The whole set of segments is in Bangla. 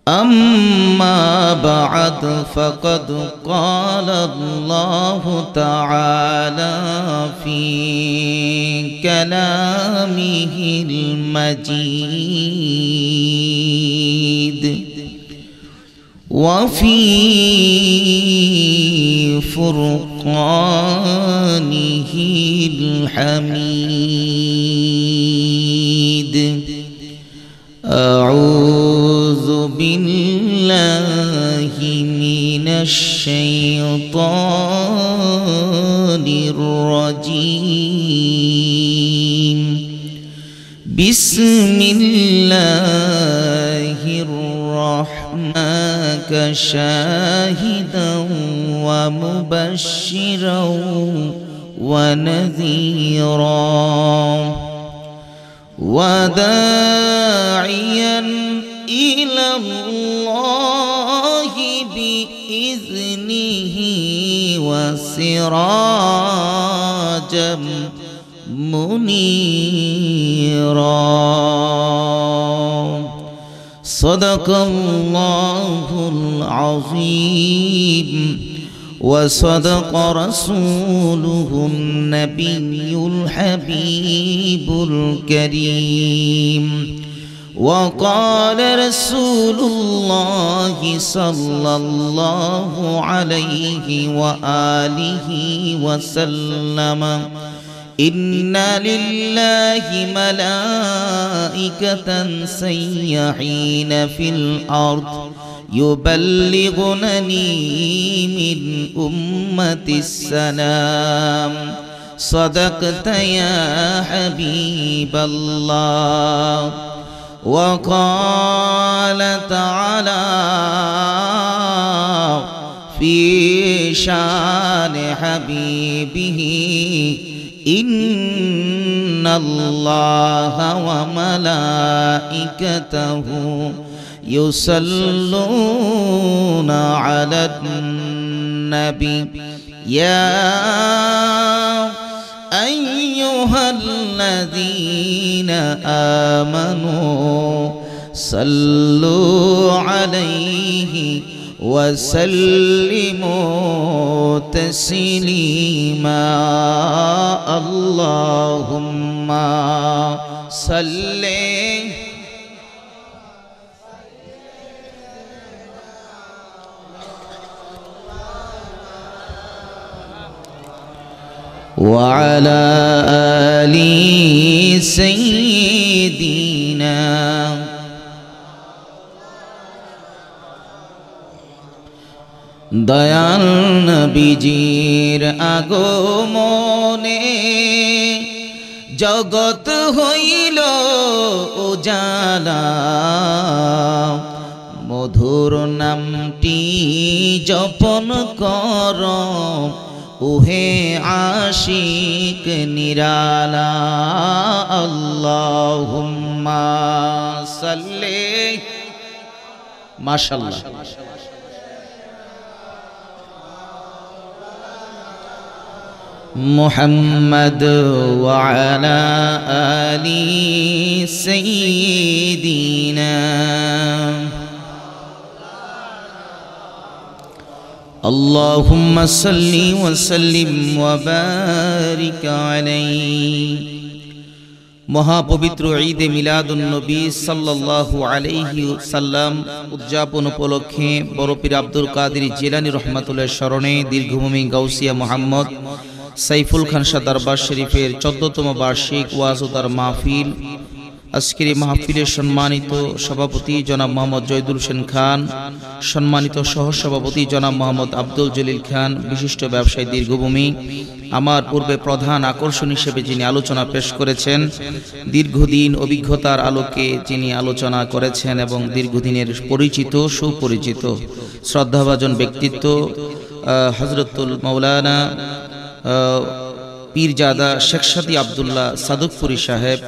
أما بعد فقد قال الله تعالى في كلامه المجيد وفي فرقانه الحميد أعوذ بالله من الشيطان الرجيم بسم الله الرحمن شاهدا ومبشرا ونذيرا وداعيا إلى الله بإذنه وسراجا منيرا صدق الله العظيم وصدق رسوله النبي الحبيب الكريم وقال رسول الله صلى الله عليه وآله وسلم إن لله ملائكة سيحين في الأرض يبلغنني من أمة السلام صدقت يا حبيب الله وقال تعالى في شان حبيبه إن الله وملائكته يصلون على النبي يا أيها الذين آمنوا صلوا عليه وسلموا تسليما اللهم صل وعلى آل سيدنا দয়াল নবীজির আগমনে জগৎ হইল উজালা মধুর নামটি জপন কর ওহে আশিক নিরালা আল্লাহুম্মা সাল্লি মাশাআল্লাহ محمد وعلى آل سيدنا اللهم صل وسلم وبارك عليه মহাপবিত্র ঈদে মিলাদুন নবী সাল্লাল্লাহু আলাইহি সাল্লাম উদযাপন উপলক্ষে বড় পীর আব্দুল কাদের জিলানী রাহমাতুল্লাহ স্মরণে দীর্ঘভূমি গাউসিয়া মুহাম্মদ সাইফুল খান শাহ দরবার শরীফের 14তম বার্ষিক ওয়াজ ও তার মাহফিল আজকের মাহফিলের সম্মানিত সভাপতি জনাব মোহাম্মদ জয়দুল হোসেন খান, সম্মানিত সহ সভাপতি জনাব মোহাম্মদ আব্দুল জলিল খান, বিশিষ্ট ব্যবসায়ী দীর্ঘভূমি, আমার পূর্বে প্রধান আকর্ষণ হিসেবে যিনি আলোচনা পেশ করেছেন, দীর্ঘদিন অভিজ্ঞতার আলোকে যিনি আলোচনা করেছেন এবং দীর্ঘদিনের পরিচিত সুপরিচিত শ্রদ্ধাভাজন ব্যক্তিত্ব হযরতুল মাওলানা পীরজাদা শেখ সাদী আব্দুল্লাহ সাদুকপুরি সাহেব,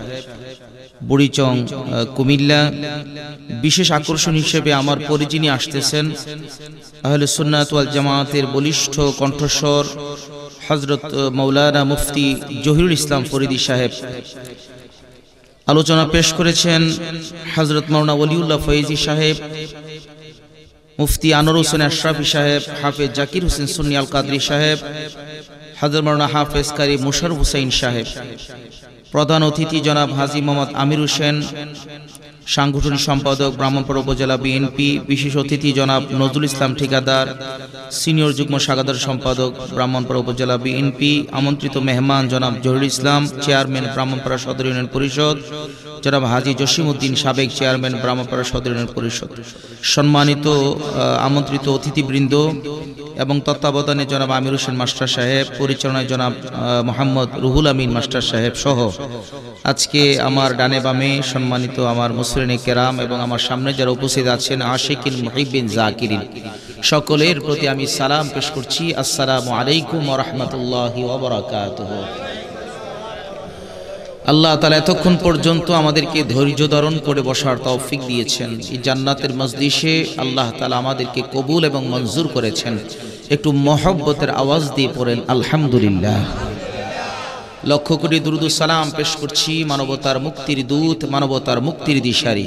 বুড়িচং, কুমিল্লা। বিশেষ আকর্ষণ হিসেবে আমার পরিচিতি আসতেছেন আহলে সুন্নাত ওয়াল জামাতের বলিষ্ঠ কণ্ঠস্বর হযরত মাওলানা মুফতি জহিরুল ইসলাম ফরিদি সাহেব। আলোচনা পেশ করেছেন হযরত মাওলানা ওলিউল্লাহ ফয়েজি সাহেব, মুফতি আনোয়ার হোসেন আশরাফি সাহেব, হাফেজ জাকির হোসেন সুন্নি আল কাদরি সাহেব, হযরত মাওলানা হাফেজ কারি মুশাররফ হোসেন সাহেব, প্রধান অতিথি জনাব হাজী মোহাম্মদ আমির হোসেন, সাংগঠনিক সম্পাদক ব্রাহ্মণপাড়া উপজেলা বিএনপি, বিশেষ অতিথি জনাব নজরুল ইসলাম ঠিকাদার, সিনিয়র যুগ্ম শাখাদার সম্পাদক ব্রাহ্মণপাড়া উপজেলা বিএনপি, আমন্ত্রিত মেহমান জনাব জহিরুল ইসলাম, চেয়ারম্যান ব্রাহ্মণপাড়া সদর ইউনিয়ন পরিষদ, জনাব হাজী জসিমউদ্দিন, সাবেক চেয়ারম্যান ব্রাহ্মণপাড়া সদর ইউনিয়ন পরিষদ, সম্মানিত আমন্ত্রিত অতিথিবৃন্দ এবং তত্ত্বাবধানে জনাব আমির হোসেন মাস্টার সাহেব, পরিচালনায় জনাব মোহাম্মদ রুহুল আমিন মাস্টার সাহেব সহ আজকে আমার ডানে বামে সম্মানিত আমার মুসলিম কেরাম এবং আমার সামনে যারা উপস্থিত আছেন আশিকিন মুহিব্বিন জাকিরিন, সকলের প্রতি আমি সালাম পেশ করছি। আসসালামু আলাইকুম ওয়া রাহমাতুল্লাহি ওয়া বারাকাতুহু। আল্লাহ তাআলা এতক্ষণ পর্যন্ত আমাদেরকে ধৈর্য ধারণ করে বসার তৌফিক দিয়েছেন। এই জান্নাতের মজলিসে আল্লাহ তাআলা আমাদেরকে কবুল এবং মঞ্জুর করেছেন। একটু মহব্বতের আওয়াজ দিয়ে পড়েন আলহামদুলিল্লাহ। লক্ষ কোটি দুরূদ ও সালাম পেশ করছি মানবতার মুক্তির দূত, মানবতার মুক্তির দিশারি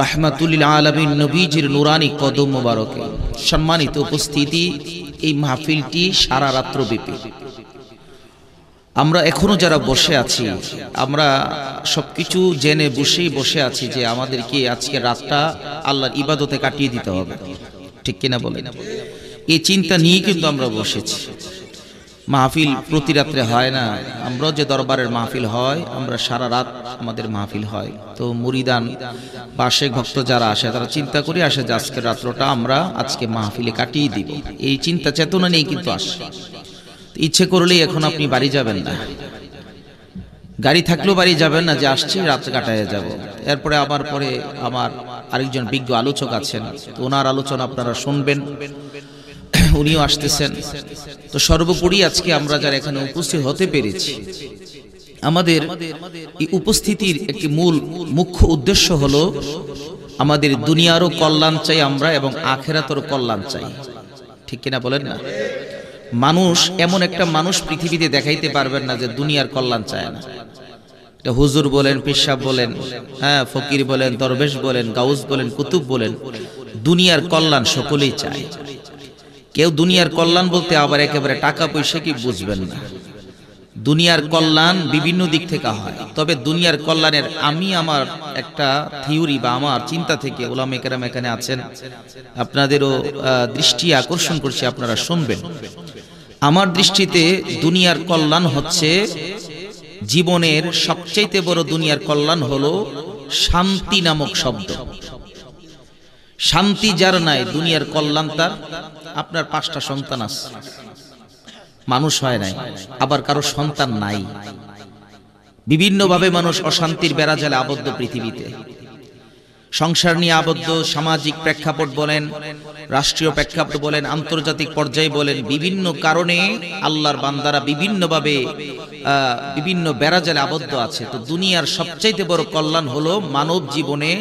রাহমাতুল লিল আলামিন নবীজির নুরানি কদম মোবারকে। সম্মানিত উপস্থিতি, এই মাহফিলটি সারা রাত্র ব্যাপী। আমরা এখনো যারা বসে আছি, আমরা সবকিছু জেনে বসে আছি যে আমাদেরকে আজকে রাতটা আল্লাহর ইবাদতে কাটিয়ে দিতে হবে, ঠিক কিনা বলেন? এই চিন্তা নিয়ে কিন্তু আমরা বসেছি। মাহফিল প্রতি রাত্রে হয় না, আমরা যে দরবারের মাহফিল হয়, আমরা সারা রাত আমাদের মাহফিল হয়। তো মুরিদান বা শেখ ভক্ত যারা আসে তারা চিন্তা করে আসে যে আজকের রাত্রটা আমরা আজকে মাহফিলে কাটিয়ে দিব, এই চিন্তা চেতনা নিয়ে কিন্তু আসে। ইচ্ছে করলেই এখন আপনি বাড়ি যাবেন না, গাড়ি থাকলেও বাড়ি যাবেন না যে আসছি রাত কাটায় যাব। এরপরে পরে আমার আরেকজন বিজ্ঞ আলোচক আছেন, তো ওনার আলোচনা আপনারা শুনবেন, উনিও আসতেছেন। তো সর্বোপরি আজকে আমরা যারা এখানে উপস্থিত হতে পেরেছি, আমাদের এই উপস্থিতির একটি মুখ্য উদ্দেশ্য হলো আমাদের দুনিয়ারও কল্যাণ চাই আমরা এবং আখিরাতেরও কল্যাণ চাই, ঠিক কিনা বলেন না? মানুষ এমন একটা মানুষ পৃথিবীতে দেখাইতে পারবেন না যে দুনিয়ার কল্যাণ চায় না। হুজুর বলেন, পিসাব বলেন, ফকির বলেন, দরবেশ বলেন, গাউস বলেন, কুতুব বলেন, দুনিয়ার কল্যাণ সকলেই চায়। কেউ দুনিয়ার কল্যাণ বলতে আবার একেবারে টাকা পয়সা কি বুঝবেন না। দুনিয়ার কল্যাণ বিভিন্ন দিক থেকে হয়, তবে দুনিয়ার কল্যাণের আমি আমার একটা থিওরি বা আমার চিন্তা থেকে, উলামা কেরাম এখানে আছেন, আপনাদেরও দৃষ্টি আকর্ষণ করছি, আপনারা শুনবেন। আমার দৃষ্টিতে দুনিয়ার কল্যাণ হচ্ছে, জীবনের সবচাইতে বড় দুনিয়ার কল্যাণ হলো শান্তি নামক শব্দ। শান্তি যার নাই, দুনিয়ার কল্যাণ তার। আপনার 5টা সন্তান আছে, মানুষ হয় নাই, আবার কারো সন্তান নাই, বিভিন্নভাবে মানুষ অশান্তির বেড়াজালে আবদ্ধ পৃথিবীতে, সংসার নিয়ে আবদ্ধ। সামাজিক প্রেক্ষাপট বলেন, রাষ্ট্রীয় প্রেক্ষাপট বলেন, আন্তর্জাতিক পর্যায়ে বলেন, বিভিন্ন কারণে আল্লাহর বান্দারা বিভিন্নভাবে বিভিন্ন বেড়াজালে আবদ্ধ আছে। তো দুনিয়ার সবচাইতে বড় কল্যাণ হলো মানব জীবনে,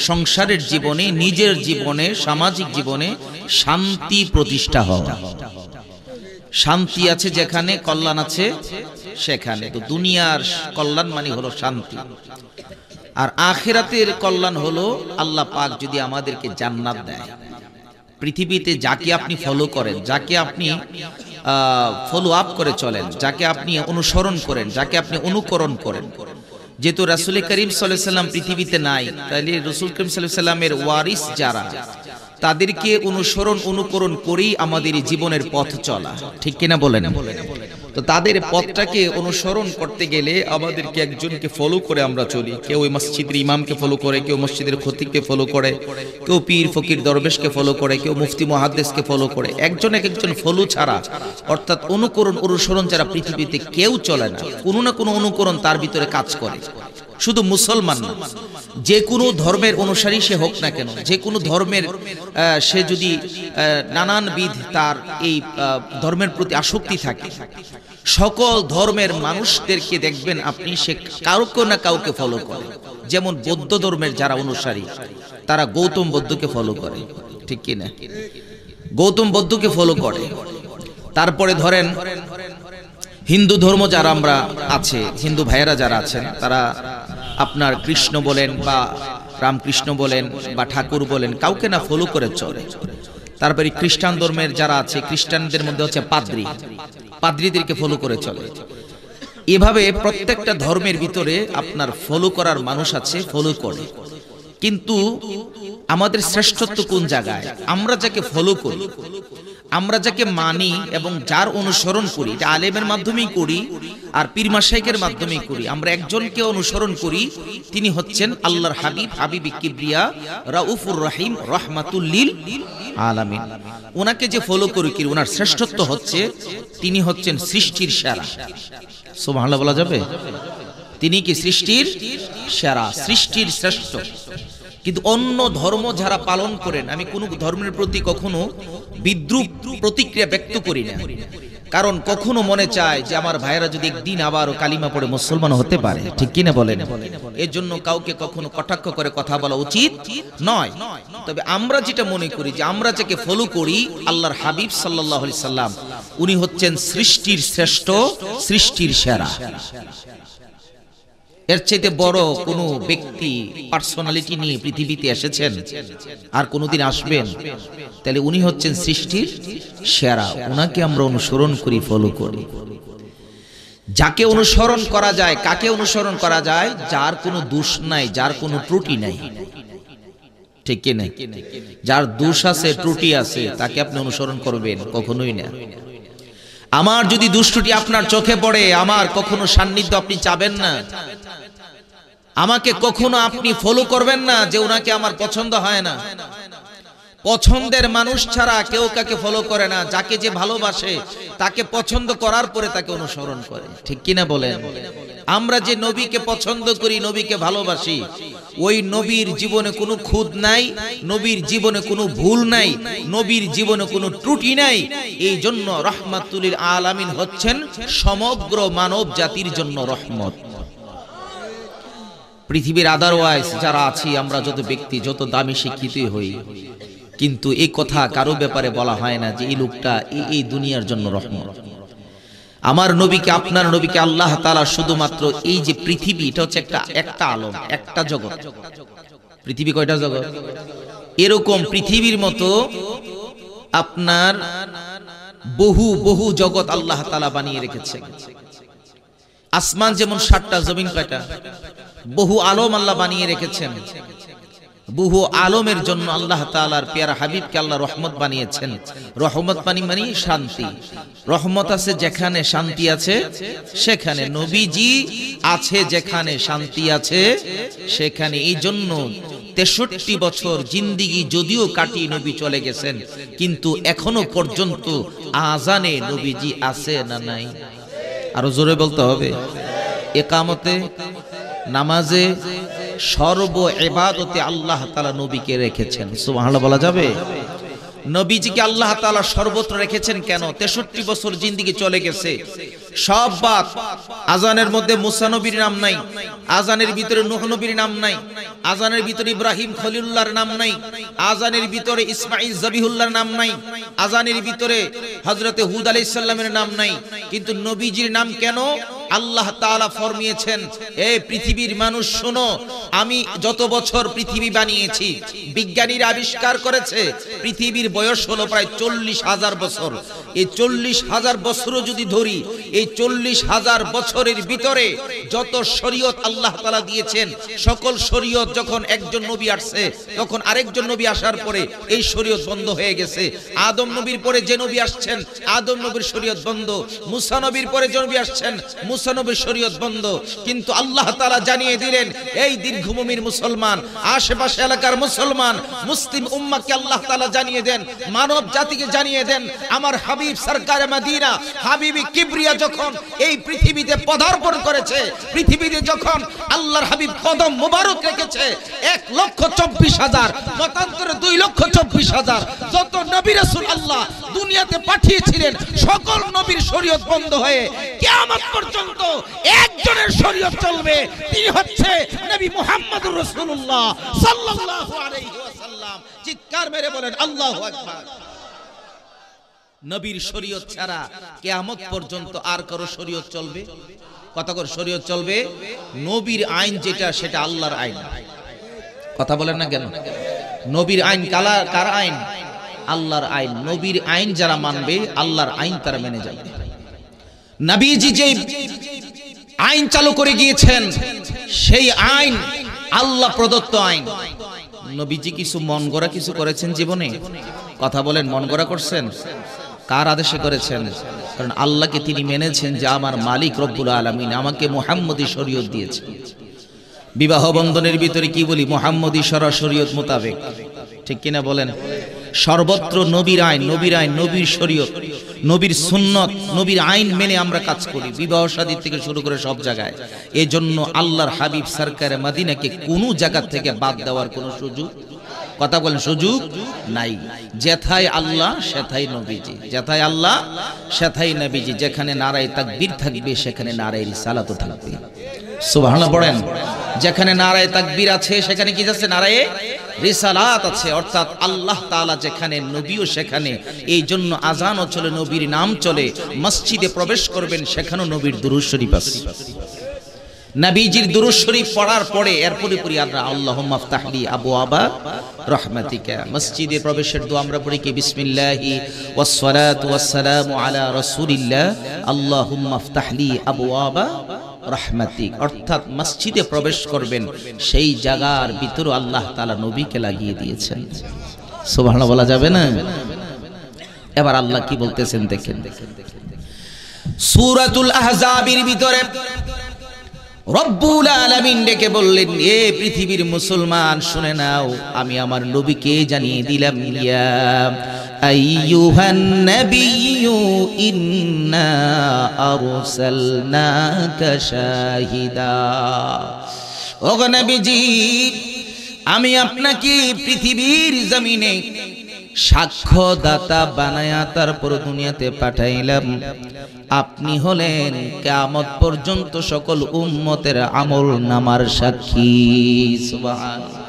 সংসারের জীবনে, নিজের জীবনে, সামাজিক জীবনে শান্তি প্রতিষ্ঠা হওয়া। শান্তি আছে যেখানে, কল্যাণ আছে সেখানে। তো দুনিয়ার কল্যাণ মানে হলো শান্তি, আর আখিরাতের কল্যাণ হলো আল্লাহ পাক যদি আমাদেরকে জান্নাত দেয়। পৃথিবীতে যাকে আপনি ফলো করেন, যাকে আপনি ফলো আপ করে চলেন, যাকে আপনি অনুসরণ করেন, যাকে আপনি অনুকরণ করেন, যেহেতু রাসূল করিম সাল্লাল্লাহু আলাইহি ওয়াসাল্লাম পৃথিবীতে নাই, তাহলে রাসূল করিম সাল্লাল্লাহু আলাইহি ওয়াসাল্লামের ওয়ারিস যারা, তাদেরকে অনুকরণ করেই আমাদের জীবনের পথ চলা, ঠিক কিনা বলেন? তো তাদের পথটাকে অনুসরণ করতে গেলে আমাদেরকে একজনকে ফলো করে আমরা চলি। কেউ ওই মসজিদের ইমামকে ফলো করে, কেউ মসজিদের খতিবকে ফলো করে, কেউ পীর ফকির দরবেশকে ফলো করে, কেউ মুফতি মুহাদ্দিসকে ফলো করে। একজন ফলো ছাড়া, অর্থাৎ অনুসরণ ছাড়া পৃথিবীতে কেউ চলে না। কোনো না কোনো অনুকরণ তার ভিতরে কাজ করে। শুধু মুসলমান না, যে কোনো ধর্মের অনুসারী সে হোক না কেন, যে কোনো ধর্মের সে যদি নানানবিধ তার এই ধর্মের প্রতি আসক্তি থাকে, সকল ধর্মের মানুষদেরকে দেখবেন আপনি সে কাউকে না কাউকে ফলো করে। যেমন বৌদ্ধ ধর্মের যারা অনুসারী, তারা গৌতম বুদ্ধকে ফলো করে, ঠিক কিনা? গৌতম বুদ্ধকে ফলো করে। তারপরে ধরেন হিন্দু ধর্ম যারা আমরা আছে, হিন্দু ভাইয়েরা যারা আছেন, তারা আপনার কৃষ্ণ বলেন বা রামকৃষ্ণ বলেন বা ঠাকুর বলেন, কাউকে না ফলো করে চলে। তারপরে খ্রিস্টান ধর্মের যারা আছে, খ্রিস্টানদের মধ্যে হচ্ছে পাদ্রী, পাদ্রীদেরকে ফলো করে চলে। এভাবে প্রত্যেকটা ধর্মের ভিতরে আপনার ফলো করার মানুষ আছে, ফলো করে। কিন্তু আমাদের শ্রেষ্ঠত্ব কোন জায়গায়? আমরা যাকে ফলো করি, আমরা যাকে মানি এবং যার অনুসরণ করি, এটা আলেমের মাধ্যমেই করি আর পীর মাশায়েখের মাধ্যমেই করি। আমরা একজনকে অনুসরণ করি, তিনি হচ্ছেন আল্লাহর হাবিব, হাবিবি কিবরিয়া, রাউফুর রহিম, রহমাতুল লিল আলামিন। ওনাকে যে ফলো করি, কি ওনার শ্রেষ্ঠত্ব হচ্ছে তিনি হচ্ছেন সৃষ্টির সেরা। সুবহানাল্লাহ বলা যাবে? তিনি কি সৃষ্টির সেরা, সৃষ্টির শ্রেষ্ঠ। কিন্তু অন্য ধর্ম যারা পালন করেন, আমি কোন ধর্মের প্রতি কখনো বিদ্রুপ প্রতিক্রিয়া ব্যক্ত করি না, কারণ কখনো মনে চায় যে আমার ভাইয়েরা যদি একদিন আবারও কালিমা পড়ে মুসলমান হতে পারে, ঠিক কিনা বলেন? এর জন্য কাউকে কখনো কটাক্ষ করে কথা বলা উচিত নয়। তবে আমরা যেটা মনে করি যে আমরা যাকে ফলো করি, আল্লাহর হাবিব সাল্লাল্লাহু আলাইহি সাল্লাম, উনি হচ্ছেন সৃষ্টির শ্রেষ্ঠ, সৃষ্টির সেরা। এর চাইতে বড় কোনো ব্যক্তি, পার্সোনালিটি নিয়ে পৃথিবীতে এসেছেন আর কোনোদিন আসবেন, তাহলে উনি হচ্ছেন সৃষ্টির সেরা। উনাকে আমরা অনুসরণ করি, ফলো করি। যাকে অনুসরণ করা যায়, কাকে অনুসরণ করা যায়? যার কোনো দোষ নাই, যার কোনো ত্রুটি নাই, ঠিক কি না? যার দোষ আছে, ত্রুটি আছে, তাকে আপনি অনুসরণ করবেন? কখনোই না। আমার যদি দুষ্টুটি আপনার চোখে পড়ে, আমার কখনো সান্নিধ্য আপনি চাবেন না, আমাকে কখনো আপনি ফলো করবেন না যে ওনাকে আমার পছন্দ হয় না। পছন্দের মানুষ ছাড়া কেউ কাকে ফলো করে না। যাকে যে ভালোবাসে তাকে পছন্দ করার পরে তাকে অনুসরণ করে, ঠিক কিনা বলেন? আমরা যে নবীকে পছন্দ করি, নবীকে ভালোবাসি, ওই নবীর জীবনে কোনো খুঁত নাই, নবীর জীবনে কোনো ভুল নাই, নবীর জীবনে কোনো ত্রুটি নাই। এই জন্য রহমাতুল লিল আলামিন হচ্ছেন সমগ্র মানব জাতির জন্য রহমত। পৃথিবীর আদারওয়াইজ যারা আছি, আমরা যত ব্যক্তি, যত দামি শিক্ষিতই হই, কিন্তু এই কথা কারো ব্যাপারে বলা হয় না যে এই লোকটা এই দুনিয়ার জন্য রহমত। আমার নবীকে, আপনার নবীকে আল্লাহ তাআলা শুধুমাত্র এই যে পৃথিবী, এটা হচ্ছে একটা আলম, একটা জগৎ। পৃথিবী কয়টা জগৎ? এরকম পৃথিবীর মতো আপনার বহু বহু জগৎ আল্লাহ তাআলা বানিয়ে রেখেছেন। আসমান যেমন 7টা, জমিন কয়টা? বহু আলম আল্লাহ বানিয়ে রেখেছেন। বহু আলমের জন্য আল্লাহ তাআলার পেয়ারা হাবিবকে আল্লাহ রহমত বানিয়েছেন। রহমত মানে শান্তি। রহমত আছে যেখানে, শান্তি আছে সেখানে। নবীজি আছে যেখানে, শান্তি আছে সেখানে। এই জন্য 63 বছর জিন্দিগি যদিও কাটিয়ে নবী চলে গেছেন, কিন্তু এখনো পর্যন্ত আজানে নবীজি আছে না নাই? আরো জোরে বলতে হবে। ইকামতে, নামাজে, সর্ব ইবাদতে আল্লাহ তাআলা নবীকে রেখেছেন। সুবহানাল্লাহ বলা যাবে? নবীজিকে আল্লাহ তাআলা সর্বত্র রেখেছেন কেন? 63 বছর জিন্দেগি চলে গেছে, সব বাদ। আজানের মধ্যে মুসা নবীর নাম নাই, আজানের ভিতরে নূহ নবীর নাম নাই, আজানের ভিতরে ইব্রাহিম খলিলুল্লাহর নাম নাই, আজানের ভিতরে ইসমাঈল জবিহুল্লাহর নাম নাই, আজানের ভিতরে হযরতে হুদ আলাইহিস সালামের নাম নাই। কিন্তু নবীজির নাম কেন? আল্লাহ তাআলা ফরমিয়েছেন, এ পৃথিবীর মানুষ শোনো, আমি যত বছর পৃথিবী বানিয়েছি, বিজ্ঞানীরা আবিষ্কার করেছে পৃথিবীর বয়স হলো প্রায় 40,000 বছর। এই 40,000 বছরও যদি ধরি, এই 40,000 বছরের ভিতরে যত শরীয়ত আল্লাহ তাআলা দিয়েছেন, সকল শরীয়ত যখন একজন নবী আসছে, তখন আরেকজন নবী আসার পরে এই শরীয়ত বন্ধ হয়ে গেছে। আদম নবীর পরে যে নবী আসছেন, আদম নবীর শরীয়ত বন্ধ। মুসা নবীর পরে যে নবী আসছেন, মুসা নবীর শরীয়ত বন্ধ। কিন্তু আল্লাহ তাআলা জানিয়ে দিলেন, এই দীর্ঘভূমির মুসলমান, আশেপাশে এলাকার মুসলমান, মুসলিম উম্মাহকে আল্লাহ তাআলা জানিয়ে দেন, মানব জাতিকে জানিয়ে দেন, আমার হাবিব সরকার মদিনা, হাবিবি কিবরিয়া যখন এই পৃথিবীতে পদার্পণ করেছে, পৃথিবীতে যখন আল্লাহর হাবিব কদম মোবারক রেখেছে, 1,24,000, মতান্তরে 2,24,000 যত নবী রাসূল আল্লাহ দুনিয়াতে পাঠিয়েছিলেন, সকল নবীর শরীয়ত বন্ধ হয়ে কিয়ামত পর্যন্ত একজনের শরীয়ত চলবে। তিনি হচ্ছে নবী মুহাম্মদুর রাসূলুল্লাহ সাল্লাল্লাহু আলাইহি ওয়াসাল্লাম। চিৎকার মেরে বলেন আল্লাহু আকবার। নবীর শরীয়ত ছাড়া কিয়ামত পর্যন্ত আর কারো শরীয়ত চলবে? কত করে শরীয়ত চলবে? নবীর আইন যেটা, সেটা আল্লাহর আইন। কথা বলেন না কেন? নবীর আইন কার আইন? আল্লাহর আইন। নবীর আইন যারা মানবে আল্লাহর আইন তারা মেনে যাবে। নবীজি যে আইন চালু করে গিয়েছেন সেই আইন আল্লাহ প্রদত্ত আইন। নবীজি কিছু মন গড়া কিছু করেছেন জীবনে? কথা বলেন, মন গড়া করছেন? কার আদেশে করেছেন? কারণ আল্লাহকে তিনি মেনেছেন যে আমার মালিক রব্বুল আলামিন আমাকে মুহাম্মদী শরীয়ত দিয়েছে। বিবাহ বন্ধনের ভিতরে কি বলি? মুহাম্মদী শরীয়ত মোতাবেক, ঠিক কিনা বলেন? সর্বত্র নবীর আইন, নবীর আইন, নবীর শরীয়ত, নবীর সুন্নত, নবীর আইন মেনে আমরা কাজ করি, বিবাহ শাদী থেকে শুরু করে সব জায়গায়। এজন্য আল্লাহর হাবিব সরকারে মদিনাকে কোনো জায়গা থেকে বাদ দেওয়ার কোনো সুযোগ, কথা বলেন, সুযোগ নাই। যেথায় আল্লাহ সেথায় নবীজি, যেথায় আল্লাহ সেথায় নবীজি। যেখানে নারায়ে তাকবীর থাকবে সেখানে নারায়ে রিসালাতও থাকবে। সুবহানাল্লাহ পড়েন। যেখানে নারায়ে তাকবীর আছে সেখানে কি আছে? নারায়ে রিসালাত আছে। অর্থাৎ আল্লাহ তাআলা যেখানে, নবীও সেখানে। এই জন্য আজানও চলে, নবীর নাম চলে। মসজিদে প্রবেশ করবেন সেখানেও নবীর দুরূদ শরীফ আছে। নবীজির দুরূদ শরীফ পড়ার পরে এরপরে পড়ি আমরা আল্লাহুম্মা আফতাহলি আবওয়াবা রাহমাতিকা। মসজিদে প্রবেশের দোয়া আমরা পড়ি কি? বিসমিল্লাহি ওয়াস সালাতু ওয়াস সালামু আলা রাসূলিল্লাহ আল্লাহুম্মা আফতাহলি আবওয়াবা রাহমাতিক। অর্থাৎ মসজিদে প্রবেশ করবেন সেই জায়গার ভিতরে আল্লাহ তাআলা নবীকে লাগিয়ে দিয়েছেন। সুবহানাল্লাহ বলা যাবে না? এবার আল্লাহ কি বলতেছেন দেখেন। সূরাতুল আহজাবের ভিতরে রব্বুল আলামিন ডেকে বললেন, এ পৃথিবীর মুসলমান শুনে নাও, আমি আমার নবীকে জানিয়ে দিলাম, ইয়া আইয়ুহান নাবিয়্যু ইন্না আরসালনাকা শাহিদা। ওগো নবীজি, আমি আপনাকে পৃথিবীর জমিনে সাক্ষ্যদাতা বানায়া তারপর দুনিয়াতে পাঠাইলাম। আপনি হলেন কিয়ামত পর্যন্ত সকল উম্মতের আমল নামার সাক্ষী। সুবহানাল্লাহ।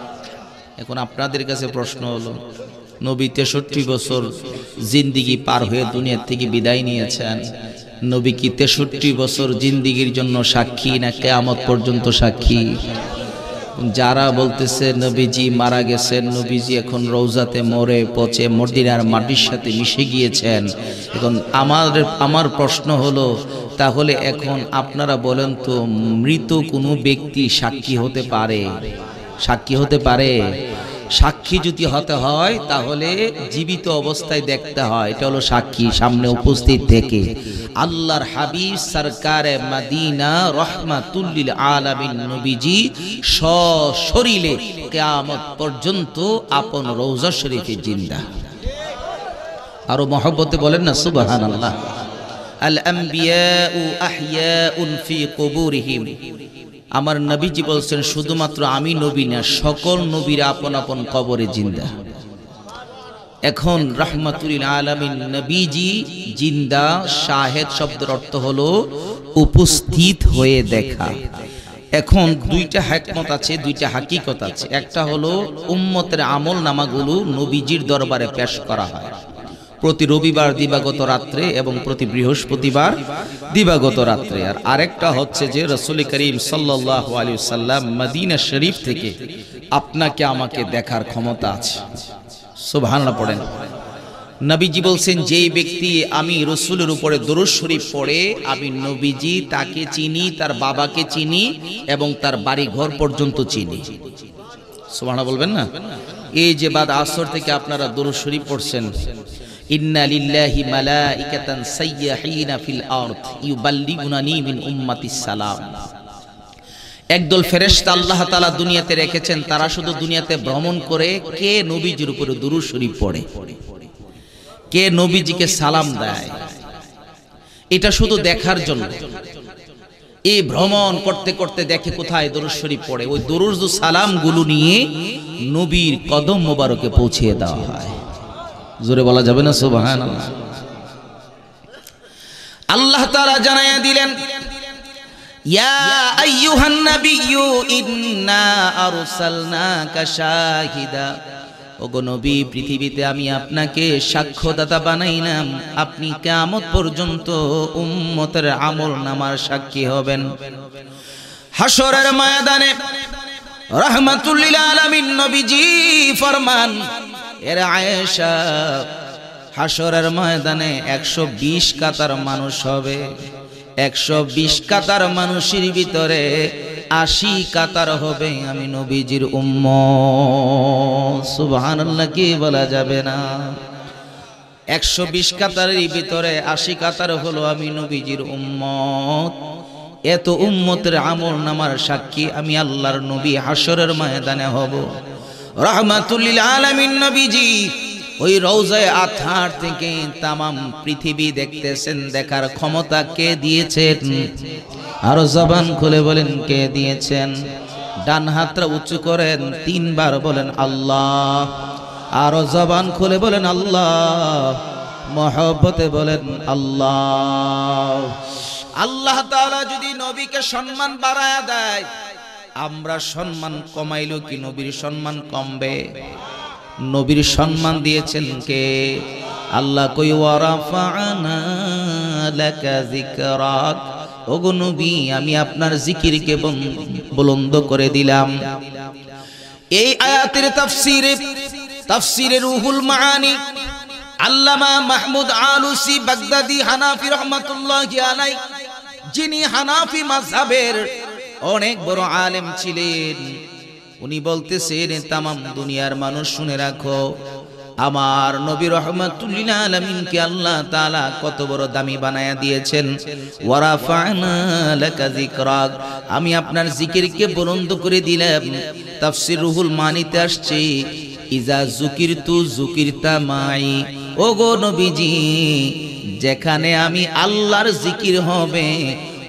এখন আপনাদের কাছে প্রশ্ন হলো, নবী 63 বছর জিন্দেগি পার হয়ে দুনিয়া থেকে বিদায় নিয়েছেন। নবী কি 63 বছর জিন্দেগির জন্য সাক্ষী না কিয়ামত পর্যন্ত সাক্ষী? যারা বলতেছে নবীজি মারা গেছেন, নবীজি এখন রওজাতে মরে পচে মদিনার মাটির সাথে মিশে গিয়েছেন, এখন আমার প্রশ্ন হলো, তাহলে এখন আপনারা বলেন তো, মৃত কোনো ব্যক্তি সাক্ষী হতে পারে? সাক্ষী হতে পারে? সাক্ষী যদি হতে হয় তাহলে জীবিত অবস্থায় দেখতে হয়, এটা হলো সাক্ষী, সামনে উপস্থিত থেকে। আল্লাহর হাবিব সরকারে মদিনা রহমাতুল লিল আলামিন নবীজি সশরীরে কিয়ামত পর্যন্ত আপন রওজা শরীফে জিন্দা। আরো মহব্বতে বলেন না সুবহানাল্লাহ। আল আমবিয়াউ আহইয়াউন ফি কুবুরিহিম। আমার নবীজি বলছেন, শুধুমাত্র আমি নবী না, সকল নবীরা আপন আপন কবরে জিন্দা। এখন রাহমাতুল লিল আলামিন নবীজি জিন্দা, শাহেদ শব্দের অর্থ হলো উপস্থিত হয়ে দেখা। এখন দুইটা হিকমত আছে, দুইটা হাকিকত আছে। একটা হলো উম্মতের আমল নামাগুলো নবীজির দরবারে পেশ করা হয় প্রতি রবিবার দিবাগত রাত্রে এবং প্রতি বৃহস্পতিবার দিবাগত রাত্রে। আর আরেকটা হচ্ছে যে রাসূল করিম সাল্লাল্লাহু আলাইহি ওয়াসাল্লাম মদিনা শরীফ থেকে আপনাকে আমাকে দেখার ক্ষমতা আছে। সুবহানাল্লাহ পড়েন। নবীজি বলছেন, যেই ব্যক্তি আমি রাসূলের উপরে দরুদ শরীফ পড়ে, আমি নবীজি তাকে চিনি, তার বাবাকে চিনি এবং তার বাড়ি ঘর পর্যন্ত চিনি। সুবহানাল্লাহ বলবেন না? এই যে বাদ আসর থেকে আপনারা দরুদ শরীফ পড়ছেন, ইন্না লিল্লাহি মালাইকাতান সাইয়্যাহিনা ফিল আরদ ইউবাল্লিগুনানি মিন উম্মাতিস সালাম। একদল ফেরেশতা আল্লাহ তাআলা দুনিয়াতে রেখেছেন, তারা শুধু দুনিয়াতে ভ্রমণ করে কে নবীজির উপরে দরুদ শরীফ পড়ে, কে নবীজিকে সালাম দেয়, এটা শুধু দেখার জন্য। এই ভ্রমণ করতে করতে দেখে কোথায় দরুদ শরীফ পড়ে, ওই দরুদ ও সালামগুলো নিয়ে নবীর কদম মোবারকে পৌঁছিয়ে দেওয়া হয়। জোরে বলা যাবে না সুবহানাল্লাহ। আল্লাহ তাআলা জানায়া দিলেন, ইয়া আইয়ুহান নাবিয়্যু ইন্না আরসালনাকা শাহিদা। ওগো নবী, পৃথিবীতে আমি আপনাকে সাক্ষ্যদাতা বানাইলাম, আপনি কিয়ামত পর্যন্ত উম্মতের আমল নামার সাক্ষী হবেন। হাসরের ময়দানে रहमतुल लिल आलामीन नबीजी फरमान এর আয়েশা হাশরের ময়দানে 120 কাতার মানুষ হবে 120 কাতার মানুষের ভিতরে 80 কাতার হবে আমি নবীজির উম্মত সুবহানাল্লাহ কি বলা যাবে না 120 কাতারের ভিতরে 80 কাতার হলো আমি নবীজির উম্মত এত উম্মতের আমল নামার সাক্ষী আমি আল্লাহর নবী হাশরের ময়দানে হব रहमतुल लिल आलामीन नबीजी ওই রওজায়ে আতহার থেকে तमाम পৃথিবী দেখতেছেন দেখার ক্ষমতা কে দিয়েছেন আর জবান খুলে বলেন কে দিয়েছেন ডান হাতটা উঁচু করেন তিনবার বলেন আল্লাহ আর জবান খুলে বলেন আল্লাহ মহব্বতে বলেন আল্লাহ আল্লাহ তাআলা যদি নবীকে সম্মান বাড়ায়া দেয় আমরা সম্মান কমাইলো কি নবীর সম্মান কমবে নবীর সম্মান দিয়েছেন কে আল্লাহ কই ওয়ারাফানা লাকা যিকরাক ওগো নবী আমি আপনার জিকিরকে বুলন্দ করে দিলাম এই আয়াতের তাফসীরে রুহুল মাআনি আল্লামা মাহমুদ আলুসি বাগদাদি হানাফি রাহমাতুল্লাহি আলাইহি যিনি হানাফি মাযহাবের অনেক বড় আলেম ছিলেন উনি বলতেছেন तमाम দুনিয়ার মানুষ শুনে রাখো আমার নবী রাহমাতুল লিল আলামিনকে আল্লাহ তাআলা কত বড় দামি বানায়া দিয়েছেন ওয়ারাফানা লাকা যিকরাক আমি আপনার জিকিরকে বুলন্দ করে দিলাম তাফসীর রুহুল মানিতে আসছে ইজা যুকিরতু যুকিরতা মাই ওগো নবীজি যেখানে আমি আল্লাহর জিকির হবে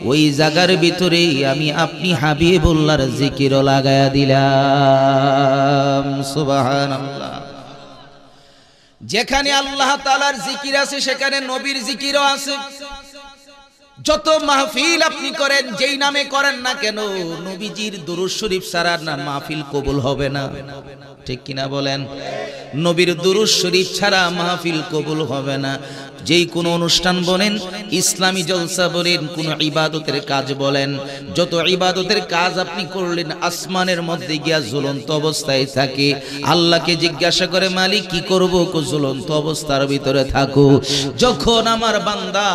ওই জায়গার ভিতরে আমি আপনি হাবিবুল্লাহর জিকির লাগায়া দিলাম সুবহানাল্লাহ যেখানে আল্লাহ তাআলার জিকির আছে সেখানে নবীর জিকিরও আছে যত মাহফিল আপনি করেন যেই নামে করেন না কেন নবীজির দুরূদ শরীফ ছাড়া না মাহফিল কবুল হবে না ঠিক কিনা বলেন নবীর দুরূদ শরীফ ছাড়া মাহফিল কবুল হবে না যেই কোনো অনুষ্ঠান বলেন ইসলামী জলসা বলেন কোন ইবাদতের কাজ বলেন যত ইবাদতের কাজ আপনি করলেন আসমানের মধ্যে গিয়া ঝুলন্ত অবস্থায় থাকে আল্লাহকে জিজ্ঞাসা করে মালিক কি করব কো ঝুলন্ত অবস্থার ভিতরে থাকো যখন আমার বান্দা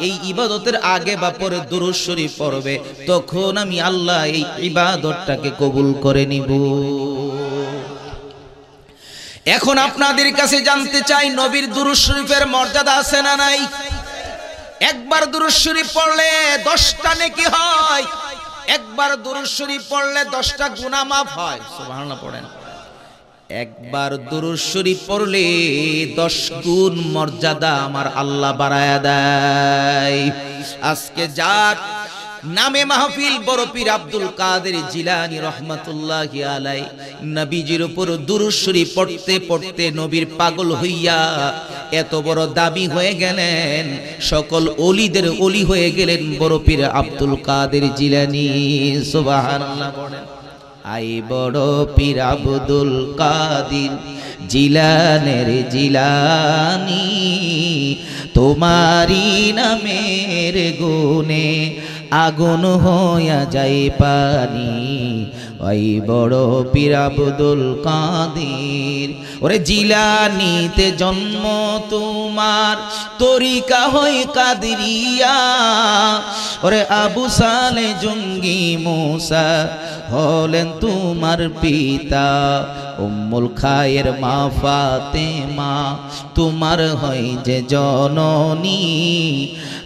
এই ইবাদতের আগে বা পরে দুরূদ শরীফ পড়বে তখন আমি আল্লাহ এই ইবাদতটাকে কবুল করে নিব এখন আপনাদের কাছে জানতে চাই নবীর দুরূদ শরীফের মর্যাদা আছে না নাই একবার দুরূদ শরীফ পড়লে 10টা নেকি হয় একবার দুরূদ শরীফ পড়লে 10টা গুনাহ maaf হয় সুবহানাল্লাহ পড়েন একবার দুরূদ শরীফ পড়লে 10 গুণ মর্যাদা আমার আল্লাহ বাড়ায়া দেয় আজকে যার নামে মাহফিল বড় পীর আব্দুল কাদের জিলানী রাহমাতুল্লাহি আলাইহি নবীজির উপর দুরূদ শরীফ পড়তে পড়তে নবীর পাগল হইয়া এত বড় দাবি হয়ে গেলেন সকল ওলিদের ওলি হয়ে গেলেন বড় পীর আব্দুল কাদের জিলানী সুবহানাল্লাহ বলেন আই বড় পীর আব্দুল কাদের জিলানের জিলানী তোমারি নামের গুণে আগুন হইয়া যায় পানি ওই বড় পীর আব্দুল কাদের ওরে জিলানীতে জন্ম তোমার তরিকা হয় কাদরিয়া ওরে আবু সালে জঙ্গি মুসা হলেন তোমার পিতা উম্মুল খায়ের মা ফাতেমা তোমার হয় যে জননী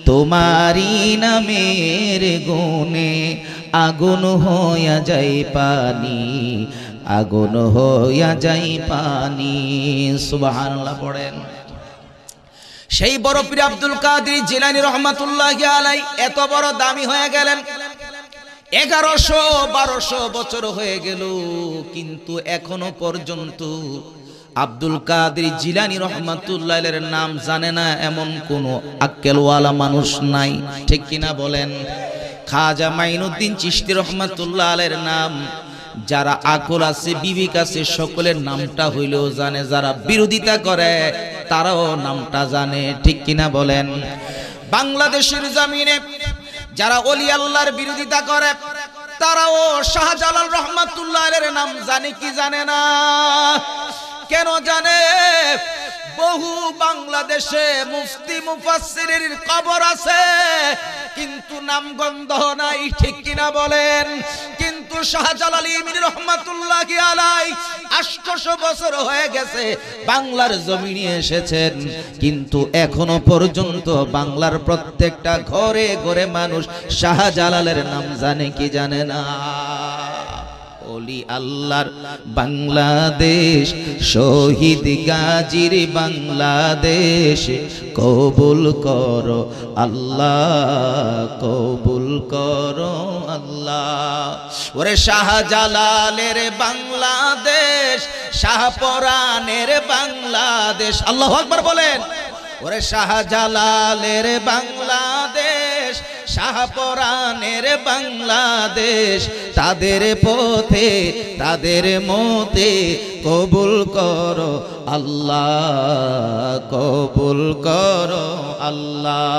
তোমারি নামের গুণে আগুন হইয়া যায় পানি আগুন হইয়া যায় পানি সুবহানাল্লাহ পড়েন সেই বড় পীর আব্দুল কাদের জিলানী রাহমাতুল্লাহি আলাইহি এত বড় দামি হয়ে গেলেন 1100-1200 বছর হয়ে গেল কিন্তু এখনো পর্যন্ত আব্দুল কাদের জিলানী রাহমাতুল্লাহি আলাইহির নাম জানে না এমন কোন আক্কেলওয়ালা মানুষ নাই ঠিক কিনা বলেন খাজা মাইনুদ্দিন চিশতি রাহমাতুল্লাহি আলাইহির নাম যারা আকল আছে বিবেক আছে সকলের নামটা হইলেও জানে যারা বিরোধিতা করে তারাও নামটা জানে ঠিক কিনা বলেন বাংলাদেশের জমিনে যারা ওলি আল্লাহর বিরোধিতা করে তারাও শাহজালাল রহমাতুল্লাহ আলাইহির নাম জানে কি জানে না? কেন জানে? বহু বাংলাদেশে মুফতি মুফাসসিরের কবর আছে, কিন্তু নামগন্ধ নাই, ঠিক কিনা বলেন? কিন্তু শাহজালাল রহমাতুল্লাহি আলাইহি 800 বছর হয়ে গেছে বাংলার জমিনে এসেছেন, কিন্তু এখনো পর্যন্ত বাংলার প্রত্যেকটা ঘরে ঘরে মানুষ শাহজালালের নাম জানে কি জানে না? ওলি আল্লাহর বাংলাদেশ, শহীদ গাজীর বাংলাদেশ, কবুল করো আল্লাহ, কবুল করো আল্লাহ। ওরে শাহজালালের বাংলাদেশ, শাহপরানের বাংলাদেশ, আল্লাহু আকবার বলেন। ওরে শাহজালালের বাংলাদেশ, শাহপরানের বাংলাদেশ, তাদের পথে তাদের মতে কবুল করো আল্লাহ, কবুল করো আল্লাহ।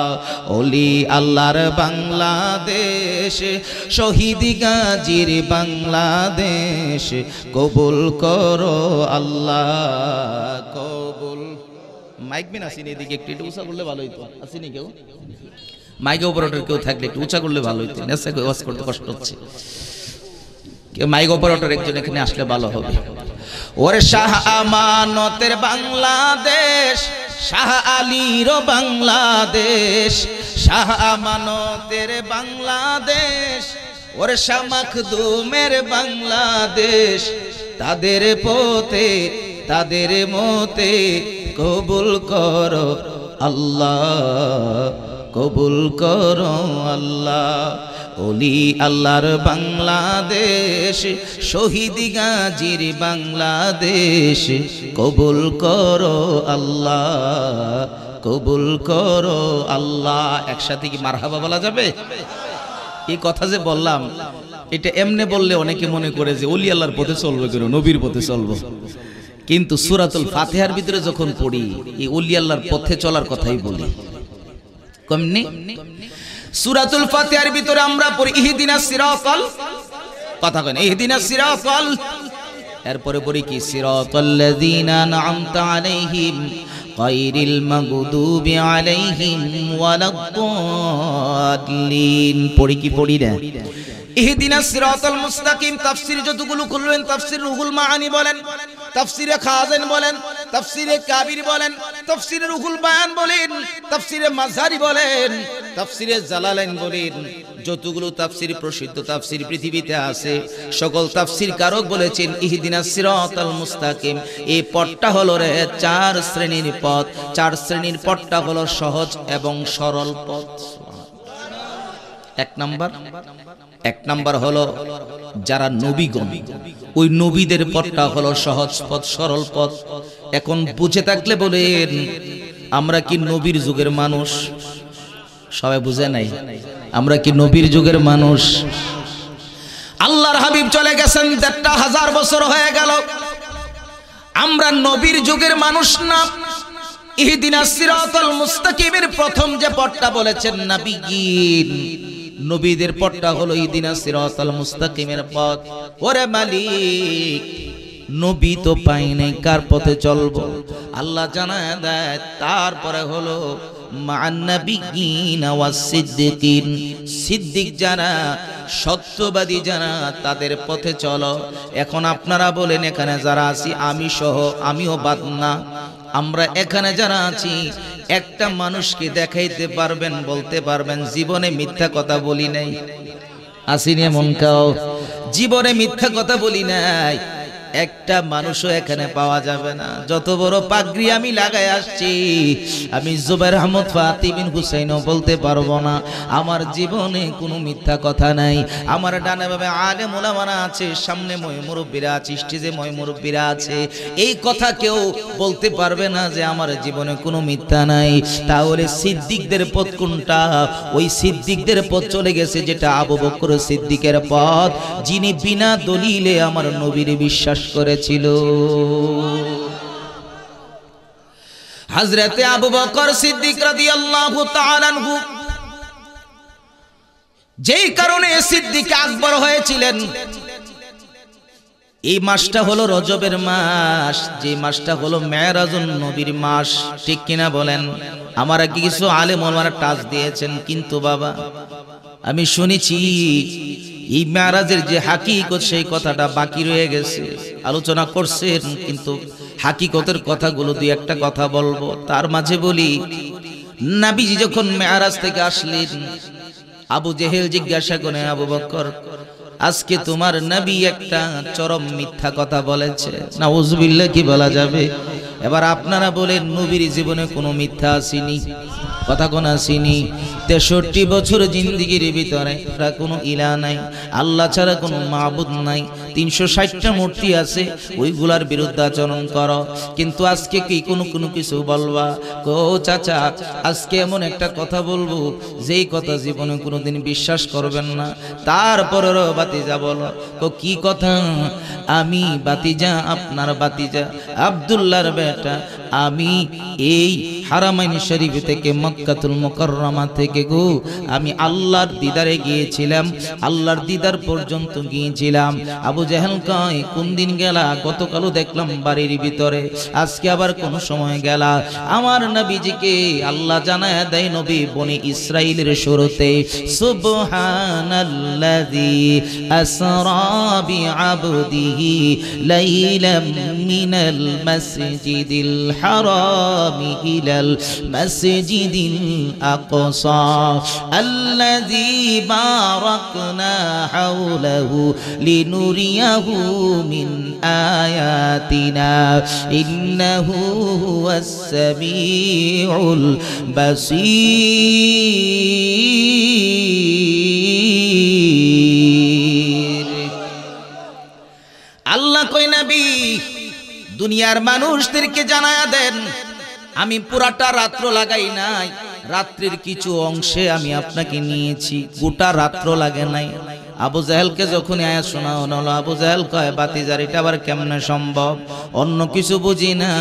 ওলি আল্লাহর বাংলাদেশ, শহীদ গাজীর বাংলাদেশ, কবুল করো আল্লাহ, কবুল। মাইক বিন আসেনি এদিকে, একটু উঁচা করলে ভালো হইতো। আসেনি কেউ? মাইকে অপারেটর কেউ থাকলে একটু উঁচা করলে ভালো হইতো, নেশা ওয়াজ করতে কষ্ট হচ্ছে। কেউ মাইক অপারেটর একজন এখানে আসলে ভালো হবে। ওরে শাহ আমানতের বাংলাদেশ, শাহ আলীর বাংলাদেশ, শাহ আমানতের বাংলাদেশ, ওরে শাহ মাখদুমের বাংলাদেশ, তাদের পথে তাদের মতে কবুল করো আল্লাহ, কবুল করো আল্লাহ। ওলি আল্লাহর বাংলাদেশ, শহীদ গাজীর বাংলাদেশ, কবুল করো আল্লাহ, কবুল করো আল্লাহ। একসাথে কি মারহাবা বলা যাবে? এই কথা যে বললাম, এটা এমনি বললে অনেকে মনে করে যে ওলি আল্লাহর পথে চলবো, কেন নবীর পথে চলবো। কিন্তু সূরাতুল ফাতিহার ভিতরে যখন পড়ি, এই ওলি আল্লাহর পথে চলার কথাই বলি। কেমনে? সূরাতুল ফাতিহার ভিতরে আমরা পড়ি ইহদিনাস সিরাতাল, কথা কই না, ইহদিনাস সিরাতাল, এরপরে পড়ি কি সিরাতাল্লাযীনা আন'আমতা আলাইহিম গায়রিল মাগদুবি আলাইহিম ওয়ালাদ-দাল্লিন। পড়ি কি পড়ি না? ইহদিনাস সিরাতাল মুস্তাকিম। তাফসীর যতগুলো করলেন, তাফসীর রুহুল মাআনি বলেন, তাফসীরে খাজান বলেন, তাফসীরে কাবির বলেন, তাফসীরে রুহুল বায়ান বলেন, তাফসীরে মাযহারি বলেন, তাফসীরে জালালাইন বলেন, যতগুলো তাফসীর প্রসিদ্ধ তাফসীর পৃথিবীতে আছে, সকল তাফসীর কারক বলেছেন ইহদিনাস সিরাতাল মুস্তাকিম। এই পথটা হলো রে 4 শ্রেণীর পথ। 4 শ্রেণীর পথটা হলো সহজ এবং সরল পথ। এক নাম্বার হলো যারা নবীগণ, ওই নবীদের পথটা হলো সহজ পথ, সরল পথ। এখন বুঝে থাকলে বলেন, আমরা কি নবীর যুগের মানুষ? সবাই বুঝে নাই? আমরা কি নবীর যুগের মানুষ? আল্লাহর হাবিব চলে গেছেন ১৫০০ বছর হয়ে গেল, আমরা নবীর যুগের মানুষ না। ইহদিনাস সিরাতাল মুস্তাকিমের প্রথম যে পথটা বলেছেন নবীগণ, নবীদের পথটা হলো ইহদিনাস সিরাতাল মুস্তাকিমের পথ। ওরে মালিক, নবী তো পাই নাই, কার পথে চলবো? আল্লাহ জানায় দেয়, তারপরে হলো মান নাবিয়িনা ওয়াস সিদ্দিকিন, সিদ্দিক যারা, সত্যবাদী যারা, তাদের পথে চলো। এখন আপনারা বলেন, এখানে যারা আছি আমি সহ, আমিও বাদ না, আমরা এখানে যারা আছি, একটা মানুষকে দেখাইতে পারবেন, বলতে পারবেন জীবনে মিথ্যা কথা বলি নাই? আসিনি এমন কেউ? জীবনে মিথ্যা কথা বলি নাই, একটা মানুষও এখানে পাওয়া যাবে না। যত বড় পাগড়ি আমি লাগাই আসছি, আমি জুবাইর আহমদ ফাতি বিন হুসাইনও বলতে পারবো না আমার জীবনে কোনো মিথ্যা কথা নাই। আমার ডানে ভাবে আলেম ওলামারা আছে, সামনে মুরব্বীরা আছে, স্টেজে মুরব্বীরা আছে, এই কথা কেউ বলতে পারবে না যে আমার জীবনে কোনো মিথ্যা নাই। তাহলে সিদ্দিকদের পথ কোনটা? ওই সিদ্দিকদের পথ চলে গেছে যেটা আবু বকর সিদ্দিকের পথ, যিনি বিনা দলিলে আমার নবীর বিশ্বাস করেছিল। হযরতে আবু বকর সিদ্দিক রাদিয়াল্লাহু তাআলা আনহু যেই কারণে সিদ্দিক আকবর হয়েছিলেন। এই মাসটা হলো রজবের মাস, যে মাসটা হলো মেরাজুন নবীর মাস, ঠিক কিনা বলেন? আমার আগে কিছু আলেম ওলামারা টাচ দিয়েছেন, কিন্তু বাবা আমি শুনেছি এই মেরাজের যে হাকিকত সেই কথাটা বাকি রয়ে গেছে। আলোচনা করছেন, কিন্তু হাকিকতের কথাগুলো দুই একটা কথা বলবো। তার মাঝে বলি, নবীজি যখন মেরাজ থেকে আসলেন, আবু জেহেল জিজ্ঞাসা করে, আবু বকর আজকে তোমার নবী একটা চরম মিথ্যা কথা বলেছে, নাউজুবিল্লাহ, কি বলা যাবে? এবার আপনারা বলেন, নবীর জীবনে কোনো মিথ্যা আসেনি, কথা কোন আসেনি? 63 বছর জিন্দেগির ভিতরে কোনো ইলা নাই, আল্লাহ ছাড়া কোনো মাবুদ নাই, 360টা মূর্তি আছে, ওইগুলার বিরুদ্ধে আচরণ করো। কিন্তু আজকে কি কোনো কিছু বলবা? কো চাচা, আজকে এমন একটা কথা বলবো যেই কথা জীবনে কোনোদিন বিশ্বাস করবেন না। তারপরেও বাতিজা বলো। কো কি কথা? আমি বাতিজা, আপনার বাতিজা আব্দুল্লাহর বেটা, আমি এই হারামাইন শরীফ থেকে মক্কাতুল মুকাররমা থেকে গো আমি আল্লাহর দিদারে গিয়েছিলাম, আল্লাহর দিদার পর্যন্ত গিয়েছিলাম। আবু জাহেল কয়, কোন দিন গেলা? গতকালও দেখলাম বাড়ির ভিতরে, আজকে আবার কোন সময় গেলা? আমার নবীজিকে আল্লাহ জানায় দেয় নবী বনি ইসরাইলের শুরুতে, সুবহানাল্লাযী আসরা বিআবদিহি লাইলাম মিনাল মাসজিদিল হারামি ইলাল মাসজিদিল আকসা আল্লাযী বারাকনা হাওলাহু লিনুরিয়াহু মিন আয়াতিনা ইন্নাহু হুয়াস সামিউল বাসীর। আল্লাহ কই, নবী দুনিয়ার মানুষদেরকে জানায়া দেন, আমি পুরাটা রাত্র লাগাই নাই, রাত্রির কিছু অংশে আমি আপনাকে নিয়েছি, গোটা রাত্র লাগে নাই। আবু জাহেলকে যখন আয়াত শোনা হলো, আবু জাহেল কয়, বাতিজার এটা আবার কেমনে সম্ভব? অন্য কিছু বুঝি না,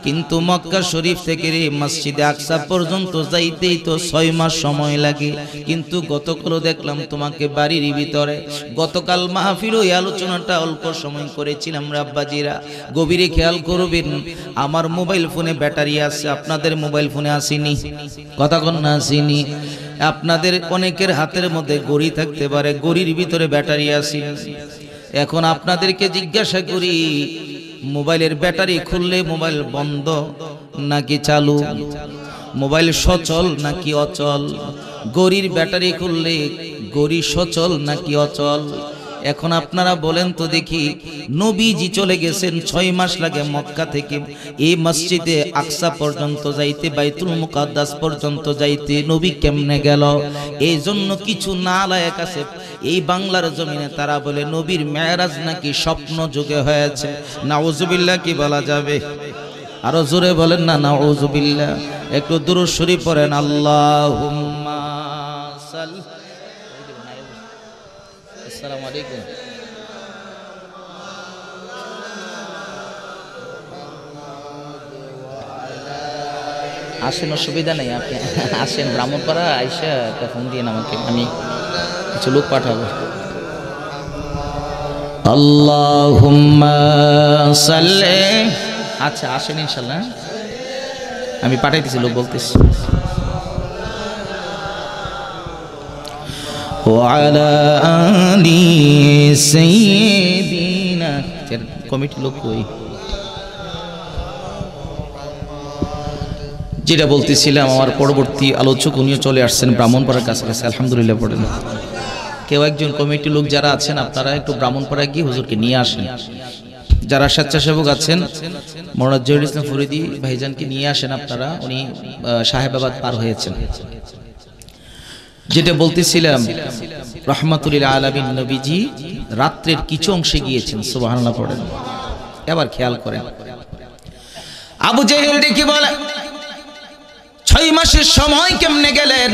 কিন্তু মক্কা শরীফ থেকে মসজিদে আকসা পর্যন্ত যাইতেই তো 6 মাস সময় লাগে। কিন্তু গতকাল দেখলাম তোমাকে বাড়ির ভিতরে, গতকাল মাহফিল ওই আলোচনাটা অল্প সময় করেছিলাম। রাব্বাজিরা গভীরে খেয়াল করবেন, আমার মোবাইল ফোনে ব্যাটারি আছে, আপনাদের মোবাইল ফোনে আসেনি, কথা কন না আসেনি? আপনাদের অনেকের হাতের মধ্যে ঘড়ি থাকতে পারে, ঘড়ির ভিতরে ব্যাটারি আছে। এখন আপনাদেরকে জিজ্ঞাসা করি, মোবাইলের ব্যাটারি খুললে মোবাইল বন্ধ নাকি চালু? মোবাইল সচল নাকি অচল? ঘড়ির ব্যাটারি খুললে ঘড়ি সচল নাকি অচল? এখন আপনারা বলেন তো দেখি, নবীজি চলে গেছেন, 6 মাস লাগে মক্কা থেকে এই মসজিদে আকসা পর্যন্ত যাইতে, বাইতুল মুকাদ্দাস পর্যন্ত যাইতে, নবী কেমনে গেল? এই জন্য কিছু নালায়েক আছে এই বাংলার জমিনে, তারা বলে নবীর মেরাজ নাকি স্বপ্ন যুগে হয়েছে। নাউজুবিল্লাহ, কি বলা যাবে? আরো জোরে বলেন না নাউজুবিল্লাহ। একটু দুরূদ শরীফ পড়েন, আল্লাহুম্মা সাল্লি। আসসালামু আলাইকুম। আসেন, অসুবিধা নেই, আপনি আসেন ব্রাহ্মণপাড়া, আইসা একটা ফোন দিয়ে আমাকে, আমি কিছু লোক পাঠাবো। আল্লাহুম্মা সাল্লি। আচ্ছা আসেন ইনশাআল্লাহ, আমি পাঠাইতেছি, লোক বলতেছি। ওয়ালা আলি সাইয়্যিদিনা। কমিটি লোক কই? যেটা বলতেছিলাম, আমার পরবর্তী আলোচক উনিও চলে আসছেন ব্রাহ্মণপাড়ার কাছাকাছি, আলহামদুলিল্লাহ পড়েন। কেউ একজন কমিটি লোক যারা আছেন, আপনারা একটু ব্রাহ্মণপাড়ায় গিয়ে হুজুরকে নিয়ে আসেন। যারা স্বেচ্ছাসেবক আছেন, মৌলানা জহিরুল ইসলাম ফরিদি ভাইজানকে নিয়ে আসেন আপনারা, উনি সাহেবাবাদ পার হয়েছেন। যেটা বলতেছিলাম, রহমাতুল আলামিন নবীজি রাত্রের কিছু অংশে গিয়েছেন, সুবহানাল্লাহ পড়েন। এবার খেয়াল করেন, আবু জাহেল দেখি বলে 6 মাসের সময় কেমনে গেলেন?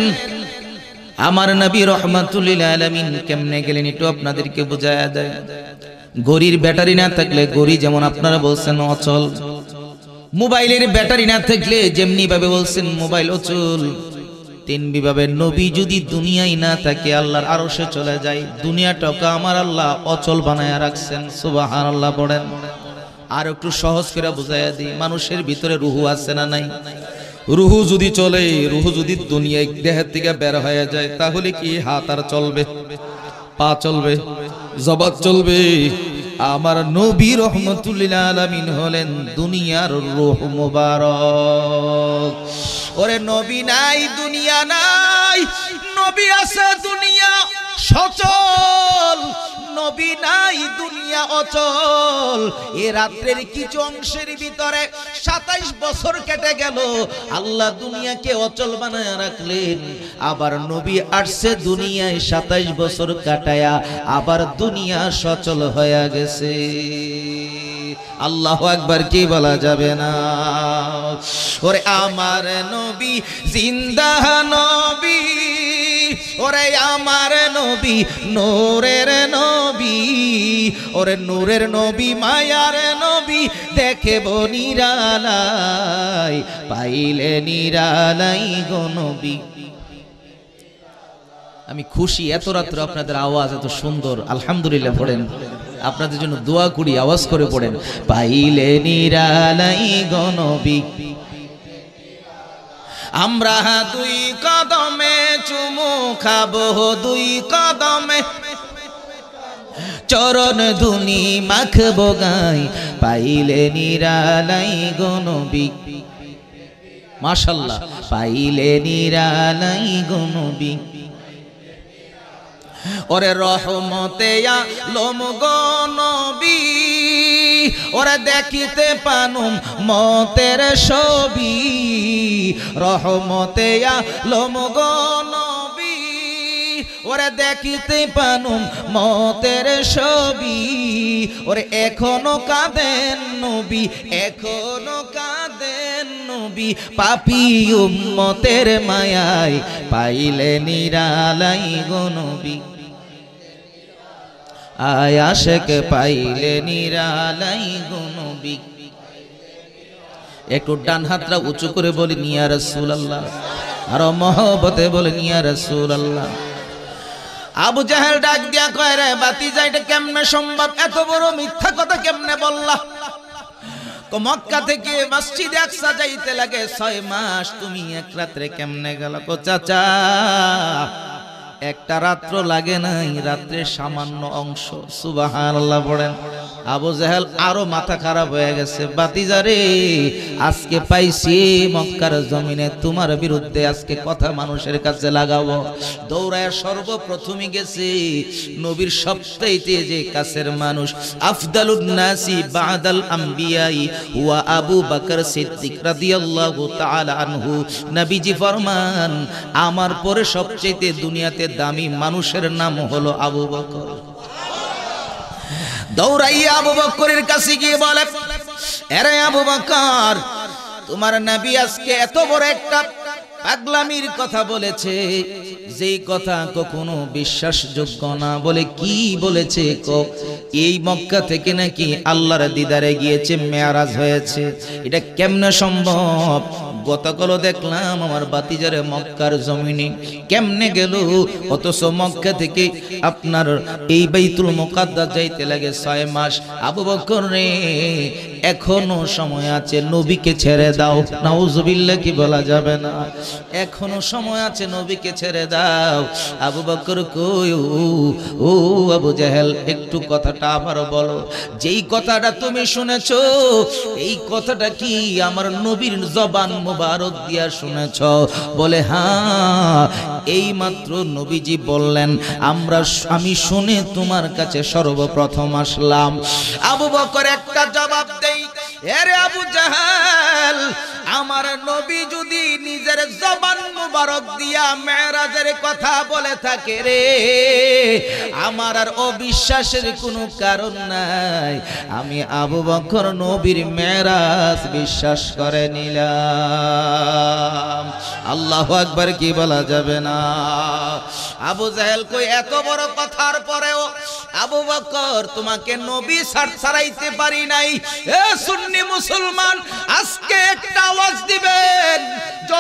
আমার নবী রহমাতুল আলামিন কেমনে গেলেন একটু আপনাদেরকে বোঝায়া দেয়। ঘড়ির ব্যাটারি না থাকলে, ঘড়ি যেমন আপনারা বলছেন অচল, মোবাইলের ব্যাটারি না থাকলে যেমনি ভাবে বলছেন মোবাইল অচল, তিন বিভাবে নবী যদি দুনিয়ায় না থাকে আল্লাহর আরশে চলে যায়, দুনিয়াটাকে আমার আল্লাহ অচল বানায়া রাখছেন। সুবহানাল্লাহ পড়েন। আর একটু সহজ করে বুঝাইয়া দিই, মানুষের ভিতরে রুহু আছে না নাই? রুহু যদি চলে, রুহু যদি দুনিয়ায় দেহের থেকে বের হয়ে যায়, তাহলে কি হাত আর চলবে? পা চলবে? জবান চলবে? আমার নবী রহমাতুল লিল আলামিন হলেন দুনিয়ার রূহ মুবারক। ওরে নবী নাই দুনিয়া নাই, নবী আছে দুনিয়া সচল, নবী নাই দুনিয়া অচল। এ রাত্রের কিছু অংশের ভিতরে 27 বছর কেটে গেল, আল্লাহ দুনিয়াকে অচল বানায় রাখলেন। আবার নবী আসছে দুনিয়ায় 27 বছর কাটায়া, আবার দুনিয়া সচল হয়ে গেছে। আল্লাহু আকবার কি বলা যাবে না? ওরে আমার নবী জিন্দা নবী, ওরে আমার নবী নূরের নবী, ওরে নূরের নবী মায়ার নবী, দেখেব নিরালাই পাইলে নিরালাই গো নবী। আমি খুশি এত রাত্রে আপনাদের আওয়াজ এত সুন্দর, আলহামদুলিল্লাহ পড়েন। আপনাদের জন্য দোয়া করি, আওয়াজ করে পড়েন, পাইলে নিরালাই গো নবী। আমরা দুই কদমে চুমু খাবো, দুই কদমে চরণ ধুনি মাখবো গায়, পাইলে নিরালাই গো নবী। মাশাআল্লাহ, পাইলে নিরালাই গো নবী। ওরে রহমতে আলম গো নবী, ওরে দেখিতে পানুম মতের ছবি, রহমতে আলম গো নবী, ওরে দেখিতে পানুম মতের ছবি। ওরে এখনো কাঁদেন নবী, এখনো কাঁদেন নবী, পাপী উম্মতের মায়ায়, পাইলে নিরালাই গো নবী। আয় আশেক পাইলে নিরালাই গো নবী। একটু ডান হাতটা উঁচু করে বলি ইয়া রাসূলুল্লাহ, আর মহব্বতে বলি ইয়া রাসূলুল্লাহ। আবু জাহেল ডাক দিয়া কয়, রে ভাতিজা এটা কেমনে সম্ভব? এত বড় মিথ্যা কথা কেমনে বললা? তো মক্কা থেকে মসজিদে আকসা যাইতে লাগে 6 মাস, তুমি এক রাত্রে কেমনে গেল? কো চাচা একটা রাত্র লাগে নাই, রাত্রের সামান্য অংশ। সুবহানাল্লাহ পড়েন। আবু জাহেল আরো মাথা খারাপ হয়ে গেছে, বাতিজারে আজকে পাইছি মক্কার জমিনে তোমার বিরুদ্ধে আজকে কথা মানুষের কাছে লাগাবো। দৌড়ায় সর্বপ্রথমই গেছে নবীর সবচাইতে যে কাছের মানুষ, আফদালুন নাসি বাদাল আম্বিয়াই ওয়া আবু বকর সিদ্দিক রাদিয়াল্লাহু তাআলা আনহু। নবীজি ফরমান, আমার পরে সবচাইতে দুনিয়াতে দামি মানুষের নাম হলো আবু বকর। দৌড়াইয়া আবু বকরের কাছে গিয়ে বলে, আরে আবু বকর, তোমার নবী আজকে এত বড় একটা পাগলামির কথা বলেছে, যেই কথা কখনো বিশ্বাসযোগ্য না। বলে কি বলেছে? এই মক্কা থেকে নাকি আল্লাহর দিদারে গিয়েছে, মেরাজ হয়েছে। এটা কেমনে সম্ভব? গতকালও দেখলাম আমার বাতিজারে মক্কার জমিনে কেমনে গেল, অথচ মক্কা থেকে আপনার এই বাইতুল মুকাদ্দাস যাইতে লাগে 6 মাস। আবু বকর রে, এখনো সময় আছে, নবীকে ছেড়ে দাও। নাউজুবিল্লাহ কি বলা যাবে না? এখনো সময় আছে, নবীকে ছেড়ে দাও। আবু বকর কই, ও আবু জাহেল, একটু কথাটা আবার বলো। যেই কথাটা তুমি শুনেছো, এই কথাটা কি আমার নবীর জবান মুবারক দিয়া শুনেছ? বলে হ্যাঁ, এই মাত্র নবীজি বললেন, আমি শুনে তোমার কাছে সর্বপ্রথম আসলাম। আবু বকর একটা জবাব দেই, এরে আবু জাহেল, আমার নবী যদি নিজের জবান মুবারক দিয়া মেরাজের কথা বলে থাকে রে, আমার আর অবিশ্বাসের কোনো কারণ নাই। আমি আবু বকর নবীর মেরাজ বিশ্বাস করে নিলাম। আল্লাহু আকবার কি বলা যাবে না? আবু জাহেল কই, এত বড় কথার পরেও আবু বকর তোমাকে নবী ছাড়াইতে পারি নাই। এ সুন্নি মুসলমান, আজকে একটা আওয়াজ দিবেন,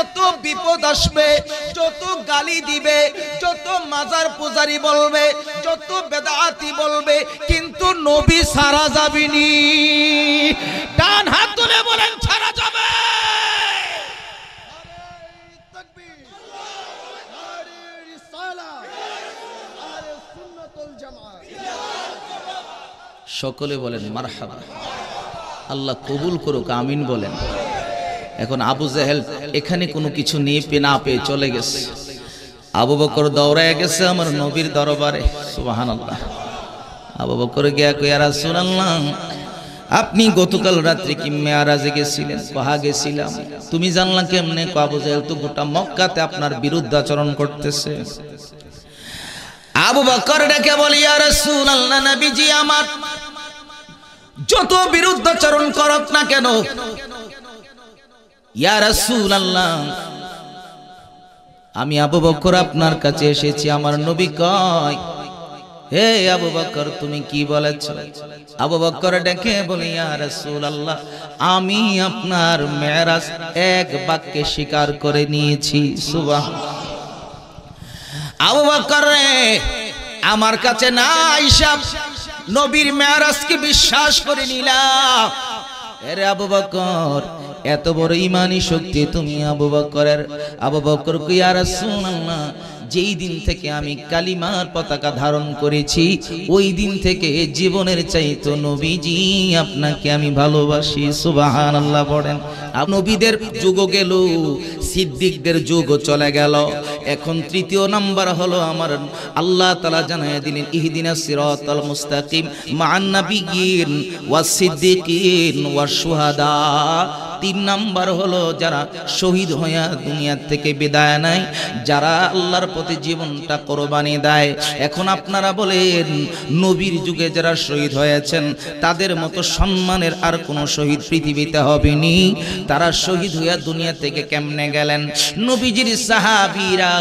যত বিপদ আসবে, যত গালি দিবে, যত মাজার পূজারি বলবে, যত বেদাতি বলবে, কিন্তু নবী ছাড়া যাবেনি। ডান হাত তুলে বলেন ছাড়া যাবে। সকলে বলেন মারহাবা। আল্লাহ কবুল করুক, আমিন বলেন। এখন আবু জেহেল এখানে কোনো কিছু নিয়ে না পেয়ে চলে গেছে। আবু বকর দৌড়ায় গেছে আমার নবীর দরবারে। সুবহানাল্লাহ। আবু বকর গিয়া কই, ইয়া রাসূলুল্লাহ, আপনি গতকাল রাত্রে কি মেয়ারাজে গেছিলেন? কহা গেছিলাম। তুমি জানলা কেমনে? আবু জেহেল তো গোটা মক্কাতে আপনার বিরুদ্ধাচরণ করতেছে। আবু বকর ডেকে বলি, ইয়া রাসূলুল্লাহ, নবীজি আমার যত বিরুদ্ধাচরণ করক না কেন, ইয়া রাসূলুল্লাহ, আমি আবু বকর আপনার কাছে এসেছি, আমার নবী কয়। হে আবু বকর, তুমি কি বলেছ? আবু বকর ডেকে বলি, ইয়া রাসূলুল্লাহ, আমি আপনার মেরাজ এক বাক্যে স্বীকার করে নিয়েছি। সুবহানাল্লাহ। আবু বকর রে, আমার কাছে না আইসা নবীর মেরাজকে বিশ্বাস করে নিলাম। এরে আবু বকর, এত বড় ঈমানি শক্তি তুমি আবু বকরের। আবু বকর কই, ইয়া রাসূলুল্লাহ, যেই দিন থেকে আমি কালিমার পতাকা ধারণ করেছি, ওই দিন থেকে জীবনের চাইতো নবীজি আপনাকে আমি ভালোবাসি। সুবহানাল্লাহ বলেন। নবীদের যুগ গেল, সিদ্দিকদের যুগ চলে গেল। এখন তৃতীয় নাম্বার হলো আমার আল্লাহ তাআলা জানায় দিলেন, ইহদিনাস সিরাতাল মুস্তাকিম মা'আন নাবিয়্যিন ওয়াস সিদ্দিকিন ওয়াস শুহাদা। তিন নাম্বার হলো যারা শহীদ হয়ে দুনিয়া থেকে বিদায় নেয়, যারা আল্লাহর প্রতি জীবনটা কোরবানি দেয়। এখন আপনারা বলেন, নবীর যুগে যারা শহীদ হয়েছেন তাদের মতো সম্মানের আর কোনো শহীদ পৃথিবীতে হবেনি। তারা শহীদ হয়ে দুনিয়া থেকে কেমনে গেলেন? নবীজির সাহাবীরা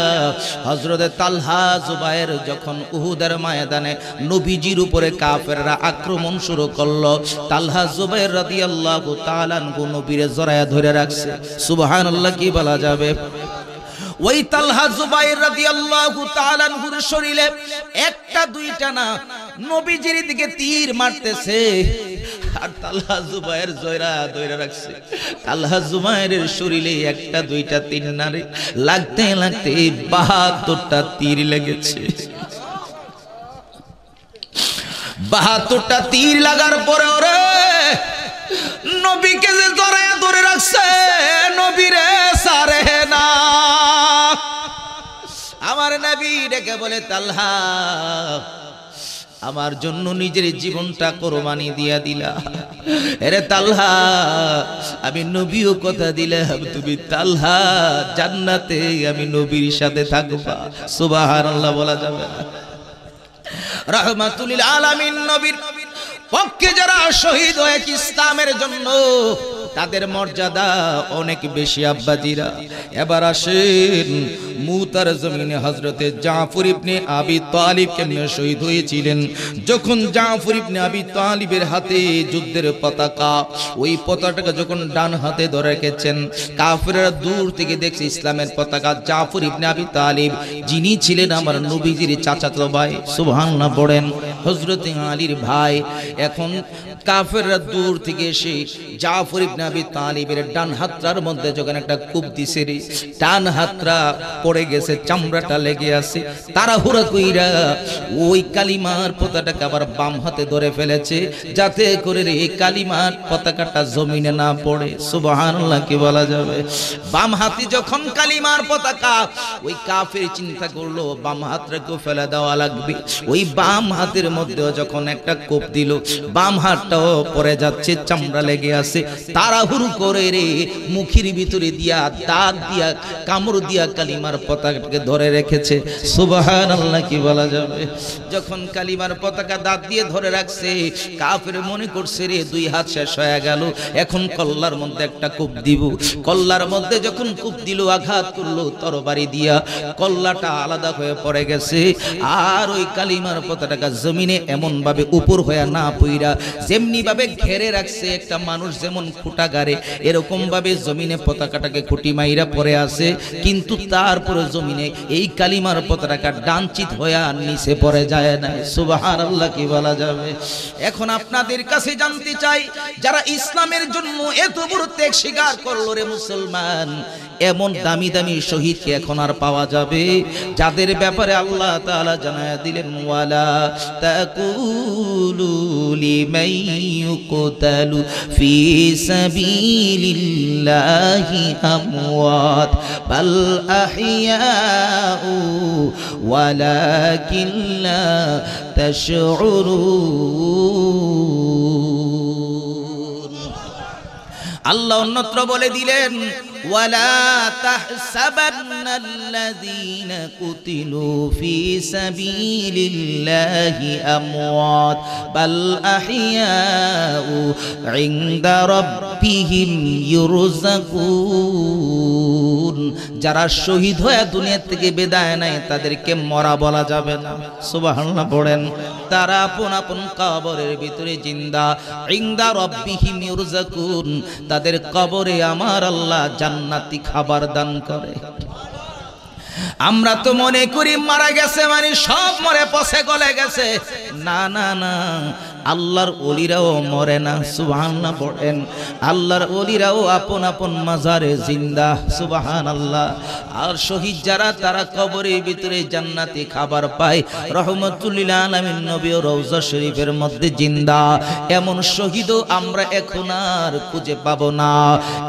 হযরতে তালহা জুবায়ের যখন উহুদের ময়দানে নবীজির উপরে কাফেররা আক্রমণ শুরু করলো, তালহা জুবায়ের রাদিয়াল্লাহু তাআলা আনহু নবীর জড়ায়া ধরে রাখছে। সুবহানাল্লাহ কি বলা যাবে? ওই তালহা জুবায়ের রাদিয়াল্লাহু তাআলা আনহুর শরীরে একটা দুইটা না, নবীজির দিকে তীর মারতেছে, আর তালহা জুবায়ের জয়রা ধরে রাখছে। তালহা জুবায়েরের শরীরে একটা দুইটা তিন না রে, লাগতে লাগতে ৭২টা তীর লেগেছে। ৭২টা তীর লাগার পরে ওরে নবীকে যে জড়ায়া ধরে রাখছে, নবীরে সারে না। আমার নবী ডেকে বলে, তালহা, আমার জন্য নিজের জীবনটা কোরবানি দিয়া দিলা। আরে তালহা, আমি নবীও কথা দিলাম, তুমি তালহা জান্নাতে আমি নবীর সাথে থাকবা। সুবহানাল্লাহ বলা যাবে না? রাহমাতুল লিল আলামিন নবীর পক্ষে যারা শহীদ হয়েছে ইসলামের জন্য, তাদের মর্যাদা অনেক বেশি। আব্বাজিরা, এবার আসেন মুতার জমিনে হযরতে জাফর ইবনে আবি তালিব কেমনে শহীদ হয়েছিলেন। যখন জাফর ইবনে আবি তালিবের হাতে যুদ্ধের পতাকা, ওই পতাকাটা যখন ডান হাতে ধরে রেখেছেন, কাফেররা দূর থেকে দেখছে ইসলামের পতাকা। জাফর ইবনে আবি তালিব, যিনি ছিলেন আমার নবীজির চাচাতো ভাই, সুবহানাল্লাহ পড়েন, হযরতে আলীর ভাই। এখন কাফেররা দূর থেকে এসে জাফর ইবনে আবি তালিবের ডান হাতটার মধ্যে যখন একটা কূপ দিছে রে, ডান হাতটা পড়ে গেছে, চামড়াটা লেগে আছে। তাড়াহুড়া কইরা ওই কালিমার পতাকাটা আবার বাম হাতে ধরে ফেলেছে, যাতে করে রে কালিমার পতাকাটা জমিনে না পড়ে। সুবহানাল্লাহ কি বলা যাবে? বাম হাতে যখন কালিমার পতাকা, ওই কাফের চিন্তা করলো বাম হাতটাকে ফেলে দেওয়া লাগবে। ওই বাম হাতের মধ্যে যখন একটা কোপ দিল, বাম হাতটাও পড়ে যাচ্ছে, চামড়া লেগে আছে। তাড়াহুড়ো করে রে মুখের ভিতরে দিয়া দাঁত দিয়া কামড় দিয়া কালিমার পতাকাকে ধরে রেখেছে। সুবহানাল্লাহ কি বলা যাবে? যখন কালিমার পতাকা দাঁত দিয়ে ধরে রাখছে, কাফের মনে করছে রে দুই হাত শেষ হয়ে গেল, এখন কল্লার মধ্যে একটা কূপ দিব। কল্লার মধ্যে যখন কূপ দিল, আঘাত করলো তরবারি দিয়া, কল্লাটা আলাদা হয়ে পড়ে গেছে। আর ওই কালিমার পতাকা জমিনে এমন ভাবে উপর হয়ে না পইরা, যেমনি যেমনি ভাবে ঘেরে রাখছে একটা মানুষ যেমন খুঁটা গাড়ে, এরকম ভাবে জমিনে পতাকাটাকে খুঁটি মাইরা পড়ে আছে, কিন্তু তারপরে জমিনে এই কালিমার পতাকা ডানচিত হয়ে আর নিচে পড়ে যায় না। সুবহানাল্লাহ কি বলা যাবে? এখন আপনাদের কাছে জানতে চাই, যারা ইসলামের জন্য এত বড় ত্যাগ স্বীকার করলো রে মুসলমান, এমন দামি দামি শহীদকে এখন আর পাওয়া যাবে যাদের ব্যাপারে আল্লাহ তাআলা জানায়া দিলেন, ওয়ালা তাকুলু লিমান ইউকতালু ফি সাবিলিল্লাহি আমওয়াত বাল আহইয়াউ ওয়ালাকিন লা তাশউরুন। আল্লাহ অন্যত্র বলে দিলেন, ওয়ালা তাহসাবান্নাল্লাযীনা কুতিলু ফি সাবিলিল্লাহি আমওয়াত বাল আহইয়াউ ইনদা রাব্বিহিম ইউরযাকুন। যারা শহীদ হয়ে দুনিয়া থেকে বিদায় নেয় তাদেরকে মরা বলা যাবে না। সুবহানাল্লাহ পড়েন। তারা আপন আপন কবরের ভিতরে জিন্দা, ইনদা রাব্বিহিম ইউরযাকুন, তাদের কবরে আমার আল্লাহ জান্নাতি খাবার দান করে। আমরা তো মনে করি মারা গেছে মানে সব মরে পচে গলে গেছে। না না না, আল্লাহর ওলিরাও মরে না। সুবহানাল্লাহ পড়েন। আল্লাহর ওলিরাও আপন আপন মাজারে জিন্দা। সুবহানাল্লাহ। আর শহীদ যারা, তারা কবরের ভিতরে জান্নাতি খাবার পায়। রহমাতুল লিল আলামিন নবী ও রওজা শরীফের মধ্যে জিন্দা। এমন শহীদও আমরা এখন আর খুঁজে পাবো না।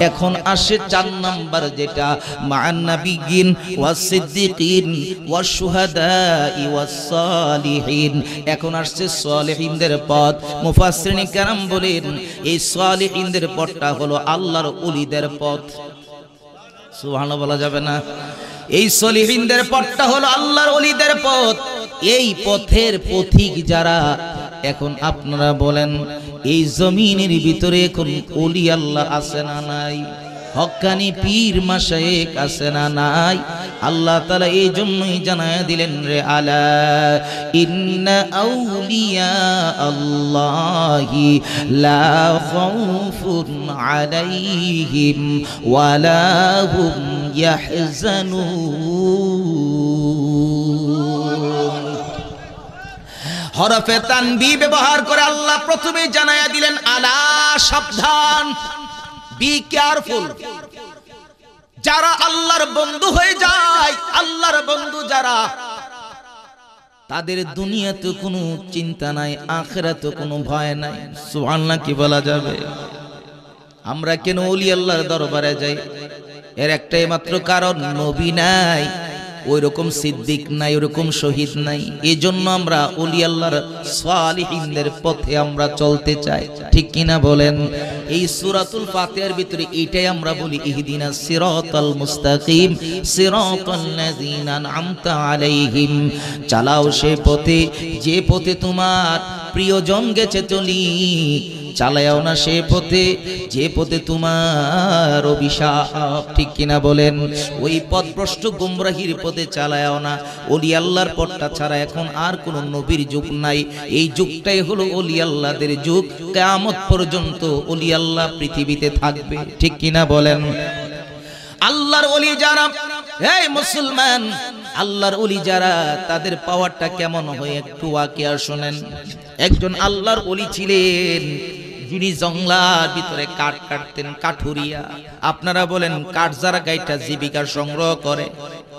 এখন আসে 4 নাম্বার, যেটা মান নাবিয়িন ওয়াস সিদ্দিকিন ওয়াস শুহাদাই ওয়াস সালিহিন। এখন আসছে সালিহিনদের পথ। মুফাসসিরিন কেরাম বলেন, এই সালিহিনদের পথটা হলো আল্লাহর ওলিদের পথ। সুবহানাল্লাহ বলা যাবে না? এই সালিহিনদের পথটা হলো আল্লাহর ওলিদের পথ। এই পথের পথিক যারা, এখন আপনারা বলেন, এই জমিনের ভিতরে এখন ওলি আল্লাহ আছে না নাই? হক্কানি পীর মাশায়েখ আছে না নাই? আল্লাহ তাআলা এই জন্যই জানায়া দিলেন, রে আলা ইন্না আউলিয়া আল্লাহি লা খাউফুন আলাইহিম ওয়ালা হুম ইয়াহজানুন। হরফে তানবীহ ব্যবহার করে আল্লাহ প্রথমে জানায়া দিলেন, আলা, সাবধান, বি কেয়ারফুল। যারা আল্লাহর বন্ধু হয়ে যায়, আল্লাহর বন্ধু যারা, তাদের দুনিয়াতে কোনো চিন্তা নাই, আখিরাতে কোনো ভয় নাই। সুবহানাল্লাহ কি বলা যাবে? আমরা কেন ওলি আল্লাহর দরবারে যাই? এর একটাই মাত্র কারণ, নবী নাই, ওই রকম সিদ্দিক নাই, ওরকম শহীদ নাই। এই জন্য আমরা ওলি আল্লাহর সালিহিনদের পথে আমরা চলতে চাই। ঠিক কিনা বলেন? এই সূরাতুল ফাতিহার ভিতরে এটাই আমরা বলি, ইহদিনাস সিরাতাল মুস্তাকিম সিরাতাল লাযিনা আন'আমতা আলাইহিম। চালাও সে পথে, যে পথে তোমার প্রিয়জন গেছে চলি। চালাও না সে পথে, যে পথে তোমার অভিশাপ। ঠিক কিনা বলেন? ওই পথভ্রষ্ট গুমরাহির পথে চালাও না। ওলি আল্লাহর পথটা ছাড়া এখন আর কোন নবীর যুগ নাই। এই যুগটাই হলো ওলি আল্লাহদের যুগ। কিয়ামত পর্যন্ত ওলি আল্লাহ পৃথিবীতে থাকবে। ঠিক কিনা বলেন? আল্লাহর ওলি যারা, এই মুসলমান, আল্লাহর ওলি যারা, তাদের পাওয়ারটা কেমন হয় একটু ওয়াকিয়া শুনেন। একজন আল্লাহর ওলি ছিলেন, যিনি জঙ্গলার ভিতরে কাঠ কাটতেন, কাঠুরিয়া। আপনারা বলেন, কাঠ যারা গাইটা জীবিকা সংগ্রহ করে,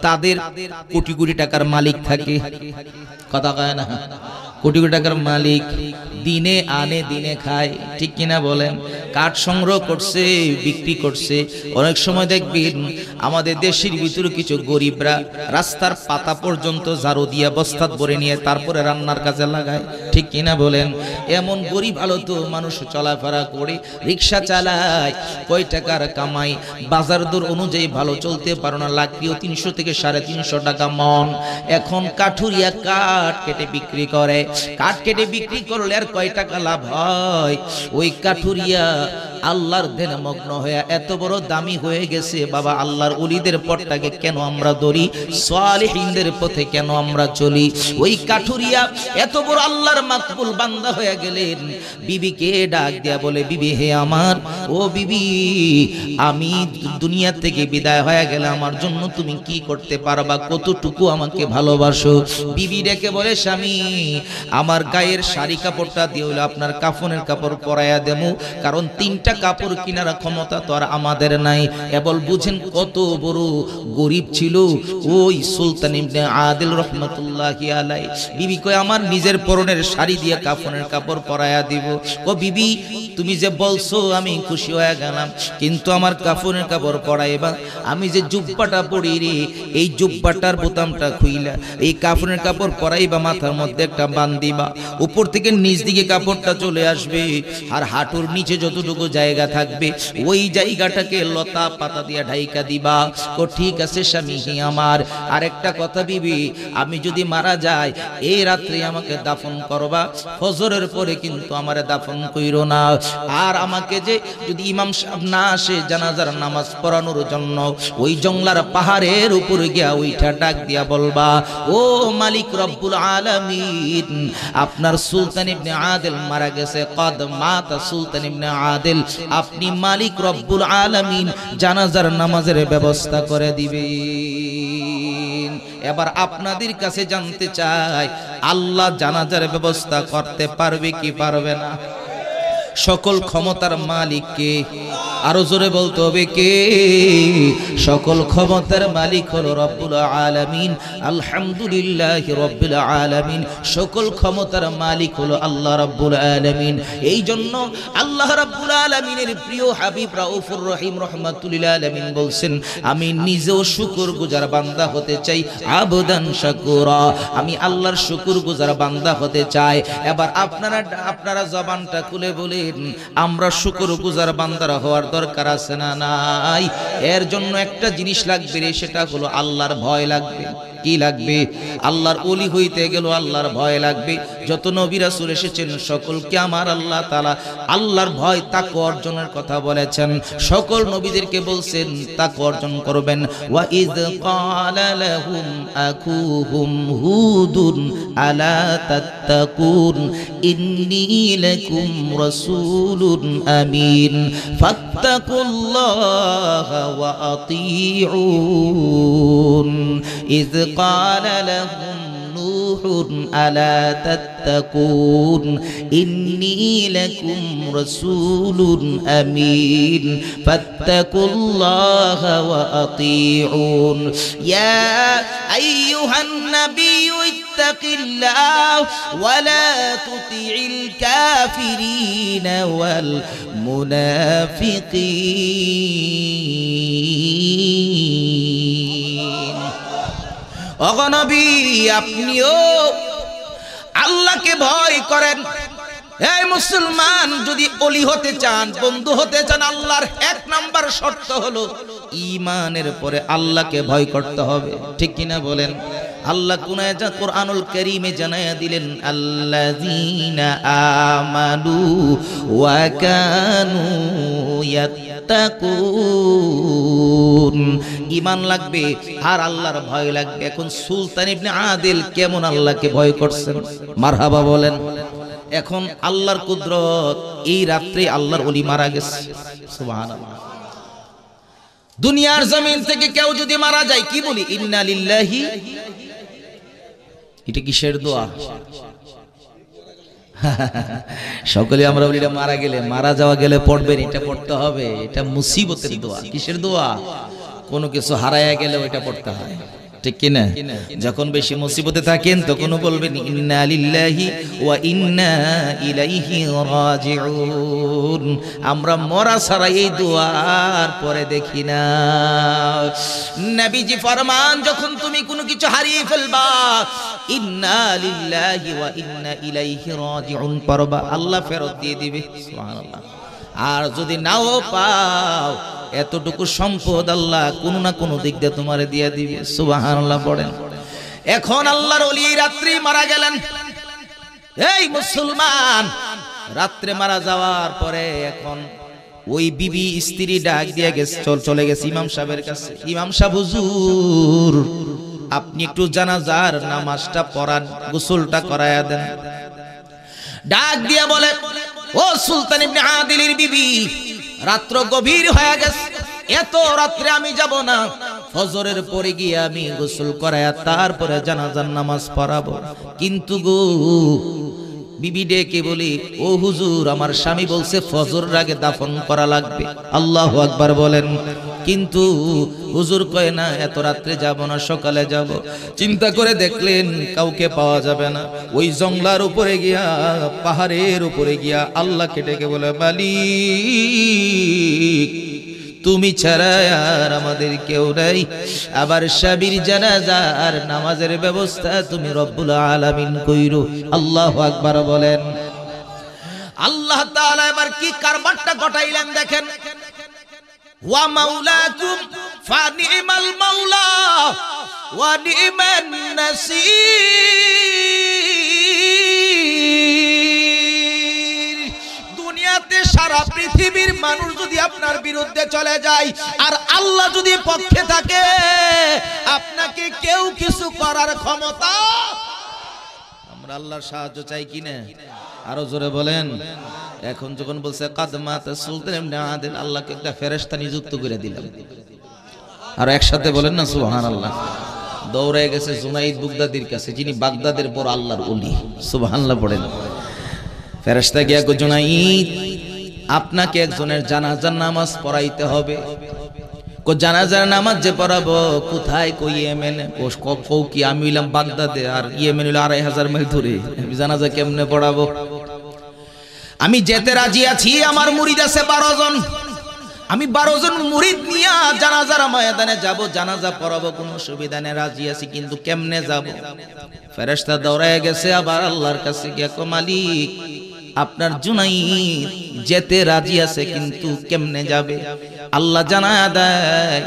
তাদের কোটি কোটি টাকার মালিক থাকে। কথা কয় না? কোটি কোটি টাকার মালিক, দিনে আনে দিনে খায়। ঠিক কিনা বলেন? কাঠ সংগ্রহ করছে, বিক্রি করছে। অনেক সময় দেখবেন আমাদের দেশের ভিতরে কিছু গরিবরা রাস্তার পাতা পর্যন্ত ঝাড়ু দিয়া বস্তাত ভরে নিয়ে তারপরে রান্নার কাজে লাগায়। ঠিক কিনা বলেন? এমন গরিব আলত মানুষ চলাফেরা করে, রিক্সা চালায়, কয় টাকার কামাই, বাজার দর অনুযায়ী ভালো চলতে পারো না, লাকড়িও 300 থেকে 350 টাকা মন। এখন কাঠুরিয়া কাঠ কেটে বিক্রি করে। কাঠ কেটে বিক্রি করলে আর কয় টাকা লাভ হয়? ওই কাঠুরিয়া আল্লাহর ধ্যানে মগ্ন হয়ে এত বড় দামি হয়ে গেছে বাবা, আল্লাহর ওলিদের পথটাকে কেন আমরা ধরি, সালেহিনদের পথে কেন আমরা চলি? ওই কাঠুরিয়া এত বড় আল্লাহর মাকবুল বান্দা হয়ে গেলেন, বিবিকে ডাক দিয়া বলে, বিবি হে আমার, ও বিবি, আমি দুনিয়া থেকে বিদায় হয়ে গেলে আমার জন্য তুমি কি করতে পারবা, কতটুকু আমাকে ভালোবাসো? বিবি ডেকে বলে, স্বামী, আমার গায়ের শাড়ি কাপড়টা দিয়ে হইলে আপনার কাফনের কাপড় পরাইয়া দেবো, কারণ 3টা কাপড় কেনার ক্ষমতা তো আর আমাদের নাই। কেবল বুঝেন কত বড় গরিব ছিল ওই সুলতান ইবনে আদিল রহমাতুল্লাহি আলাইহি। বিবি কয়, আমার নিজের পরনের শাড়ি দিয়ে কাফনের কাপড় পরাইয়া দিব। ও বিবি, তুমি যে বলছো আমি খুশি হয়ে গেলাম, কিন্তু আমার কাফনের কাপড় পরাইবা, আমি যে জুব্বাটা পরি রে, এই জুব্বাটার বোতামটা খুইলা এই কাফনের কাপড় পরাইবা, মাথার মধ্যে একটা বান্ধিবা, উপর থেকে নিচ দিকে কাপড়টা চলে আসবে, আর হাঁটুর নিচে যতটুকু জায়গা থাকবে ওই জায়গাটাকে লতা পাতা দিয়ে ঢাইকা দিবা। ও ঠিক আছে স্বামী আমার। আরেকটা কথা বিবি, আমি যদি মারা যাই এই রাত্রে আমাকে দাফন করবা, ফজরের পরে কিন্তু আমারে দাফন কইরো না। আর আমাকে যে যদি ইমাম সাহেব না আসে জানাজার নামাজ পড়ানোর জন্য, ওই জংলার পাহাড়ের উপরে গিয়া ওইটা ডাক দিয়া বলবা, ও মালিক রব্বুল আলামিন, আপনার সুলতান ইবনে আদিল মারা গেছে, কদ মাতা সুলতান ইবনে আদিল, আপনি মালিক রব্বুল আলামিন জানাজার নামাজের ব্যবস্থা করে দিবেন। এবার আপনাদের কাছে জানতে চাই, আল্লাহ জানাজার ব্যবস্থা করতে পারবে কি পারবে না? সকল ক্ষমতার মালিক কে? আরো জোরে বলতে হবে কে? সকল ক্ষমতার মালিক হলো রব্বুল আলামিন। আলহামদুলিল্লাহি রব্বিল আলামিন। সকল ক্ষমতার মালিক হলো আল্লাহ রব্বুল আলামিন। এই জন্য আল্লাহ রব্বুল আলামিনের প্রিয় হাবিব রাউফুর রহিম রাহমাতুল লিল আলামিন বলছেন, আমি নিজেও শুকরগুজার বান্দা হতে চাই, আবদান শাকুরা, আমি আল্লাহর শুকরগুজার বান্দা হতে চাই। এবার আপনারা জবানটা খুলে বলেন, আমরা শুকরগুজার বান্দারা হওয়ার দরকার আছে না নাই? এর জন্য একটা জিনিস লাগবে রে, সেটা হলো আল্লাহর ভয় লাগবে। কি লাগবে? আল্লাহর ওলি হইতে গেল আল্লাহর ভয় লাগবে। যত নবী রাসূল এসেছেন সকলকে আমার আল্লাহ তাআলা আল্লাহর ভয় তাকওয়া অর্জনের কথা বলেছেন। সকল নবীদেরকে বলছেন তাকওয়া অর্জন করবেন। ওয়া ইয ক্বালা লাহুম আকুহুম হুদুন আলা তাত্তাকুন ইন্নী লাকুম রাসূলুন আমিন ফাত্তাকুল্লাহা ওয়া আতিউন ইয قال لهم نوح ألا تتقون إني لكم رسول أمين فاتقوا الله وأطيعون يا أيها النبي اتق الله ولا تطع الكافرين والمنافقين অগনবী আপনিও আল্লাহকে ভয় করেন। এই মুসলমান, যদি ওলি হতে চান, বন্ধু হতে চান, আল্লাহর 1 নাম্বার শর্ত হলো ঈমানের পরে আল্লাহকে ভয় করতে হবে। ঠিক কিনা বলেন? আল্লাহ কোরআনুল কারীমে জানায়া দিলেন, আল্লাযীনা আমানু ওয়া কানু ইয়াত্তাকুন। ঈমান লাগবে আর আল্লাহর ভয় লাগবে। এখন সুলতান ইবনে আদিল কেমন আল্লাহকে ভয় করছেন? মারহাবা বলেন। এখন আল্লাহর কুদরত, এই রাত্রে আল্লাহর ওলি মারা গেছে। সুবহানাল্লাহ। দুনিয়ার জমিন থেকে কেউ যদি মারা যায়, কি বলি? ইন্না লিল্লাহি। এটা কিসের দোয়া? সকলে আমরা বলি মারা গেলে, মারা যাওয়া গেলে পড়বেন, এটা পড়তে হবে। এটা মুসিবতের দোয়া। কিসের দোয়া? কোনো কিছু হারায়া গেলে ওইটা পড়তে হয়। ঠিক কিনা? যখন বেশি মুসিবতে থাকেন তখন বলবেন ইন্না লিল্লাহি ওয়া ইন্না ইলাইহি রাজিউন। আমরা মরা ছাড়া এই দোয়ার পরে দেখি না। নবীজি ফরমান, যখন তুমি কোনো কিছু হারিয়ে ফেলবা, ইন্না লিল্লাহি ওয়া ইন্না ইলাইহি রাজিউন পড়বা, আল্লাহ ফেরত দিয়ে দিবে। সুবহানাল্লাহ। আর যদি নাও পাও, এতটুকু সম্পদ আল্লাহ কোনো না কোনো দিক দিয়ে তোমারে দিয়ে দিবে। সুবহানাল্লাহ পড়েন। এখন আল্লাহর ওলি রাত্রি মারা গেলেন। এই মুসলমান, রাত্রে মারা যাওয়ার পরে এখন ওই বিবি স্ত্রী ডাক দিয়ে গেছে, চলে গেছে ইমাম সাহেবের কাছে। ইমাম সাহেব, হুজুর আপনি একটু জানাজার নামাজটা পড়ান, গোসলটা করায়া দেন। ডাক দিয়ে বলে, ও সুলতান ইবনে আদিলের বিবি, রাত্র গভীর হয়ে গেছে, এত রাত্রে আমি যাব না, ফজরের পরে গিয়ে আমি গোসল করায়া তারপরে জানাজার নামাজ পড়াবো। কিন্তু গো, বিবি ডেকে বলি, ও হুজুর আমার স্বামী বলছে ফজরের আগে দাফন করা লাগবে। আল্লাহু আকবার বলেন। কিন্তু হুজুর কয় না, এত রাত্রে যাব না, সকালে যাব। চিন্তা করে দেখলেন কাউকে পাওয়া যাবে না। ওই জঙ্গলার উপরে গিয়া, পাহাড়ের উপরে গিয়া আল্লাহকে ডেকে বলে, মালিক তুমি ছাড়া আর আমাদের কেউ নাই, আবার স্বামীর জানাজার নামাজের ব্যবস্থা তুমি রব্বুল আলামিন কইরো। আল্লাহু আকবার বলেন। আল্লাহ তাআলা এবার কি কারবারটা ঘটাইলেন দেখেন। ওয়া মাওলাকুম ফানিমাল মাওলা ওয়া নিমান নাসির। দুনিয়াতে সারা পৃথিবীর মানুষ যদি আপনার বিরুদ্ধে চলে যায় আর আল্লাহ যদি পক্ষে থাকে, আপনাকে কেউ কিছু করার ক্ষমতা। আমরা আল্লাহর সাহায্য চাই কিনা? আরো জোরে বলেন। এখন যখন বলছে কাদমাত সুলতান ইবনে আদিল, আল্লাহকে একটা ফেরেশতা নিযুক্ত করে দিলাম। আর একসাথে বলেন না সুবহানাল্লাহ। দৌড়ে গেছে জুনাইদ বুগদাদির কাছে, যিনি বাগদাদের বড় আল্লাহর ওলি। সুবহানাল্লাহ পড়েন। ফেরেশতা গিয়া কই, জুনাইদ আপনাকে একজনের জানাজার নামাজ পড়াইতে হবে। কো জানাজার নামাজ যে পড়াবো কোথায়? কই ইয়েমেনে। কও কি আমি হইলাম বাগদাদে, আর ইয়েমেন হইল 2500 মাইল দূরে, আমি জানাজা কেমনে পড়াবো? আমি যেতে রাজি আছি, আমার মুরিদ আছে 12 জন, আমি 12 জন মুরিদ নিয়ে জানাজার ময়দানে যাব, জানাজা পড়াবো, কোনো অসুবিধা নেই, রাজি আছি, কিন্তু কেমনে যাব? ফেরেশতা দৌড়ায় গেছে আবার আল্লাহর কাছে গিয়া কো, মালিক আপনার জুনাইদ যেতে রাজি আছে, কিন্তু কেমনে যাবে? আল্লাহ জানায়া দেয়,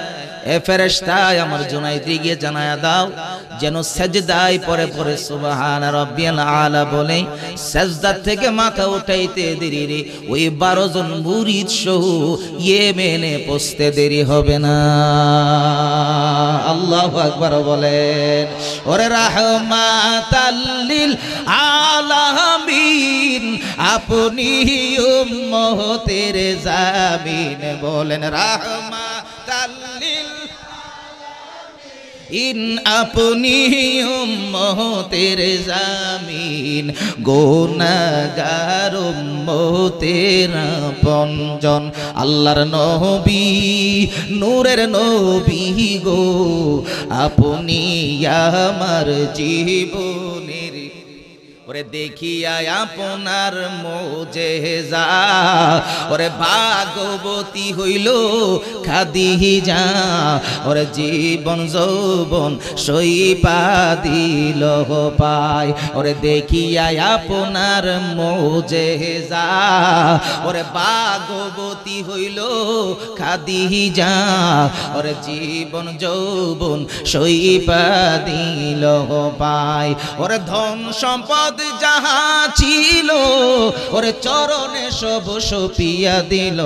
এ ফেরেশতা আমার জুনাইদ গিয়ে জানায়া দাও যেন সেজদায় পরে পরে সুবহান রাব্বিয়াল আলা বলে সেজদা থেকে মাথা উঠাইতে দেরি রে ওই 12 জন মুরিদ সহ ইয়েমেনে পৌঁছতে দেরি হবে না। আল্লাহু আকবার বলেন। ওরে রাহমাতাল লিল আলামিন আপনি উম্মতের জামিন, বলেন রাহমাতাল লিল ইন আপনি উম্মতের জামিন, গুনাহগার উম্মতের আপনজন, আল্লাহর নবী নূরের নবী গো আপনি আমার জীবনের। ওরে দেখিয়া আপনার মুজিজা, ওরে ভাগবতী হইল খাদিজা, ওরে জীবন যৌবন সইপা দিল পায়, ওরে দেখিয়া আপনার মুজিজা, ওরে ভাগবতী হইল খাদিজা, ওরে জীবন যৌবন সইপা দিল পায়, ওরে ধন সম্পদ যাহা ছিল ওরে চরণে সব সপিয়া দিল,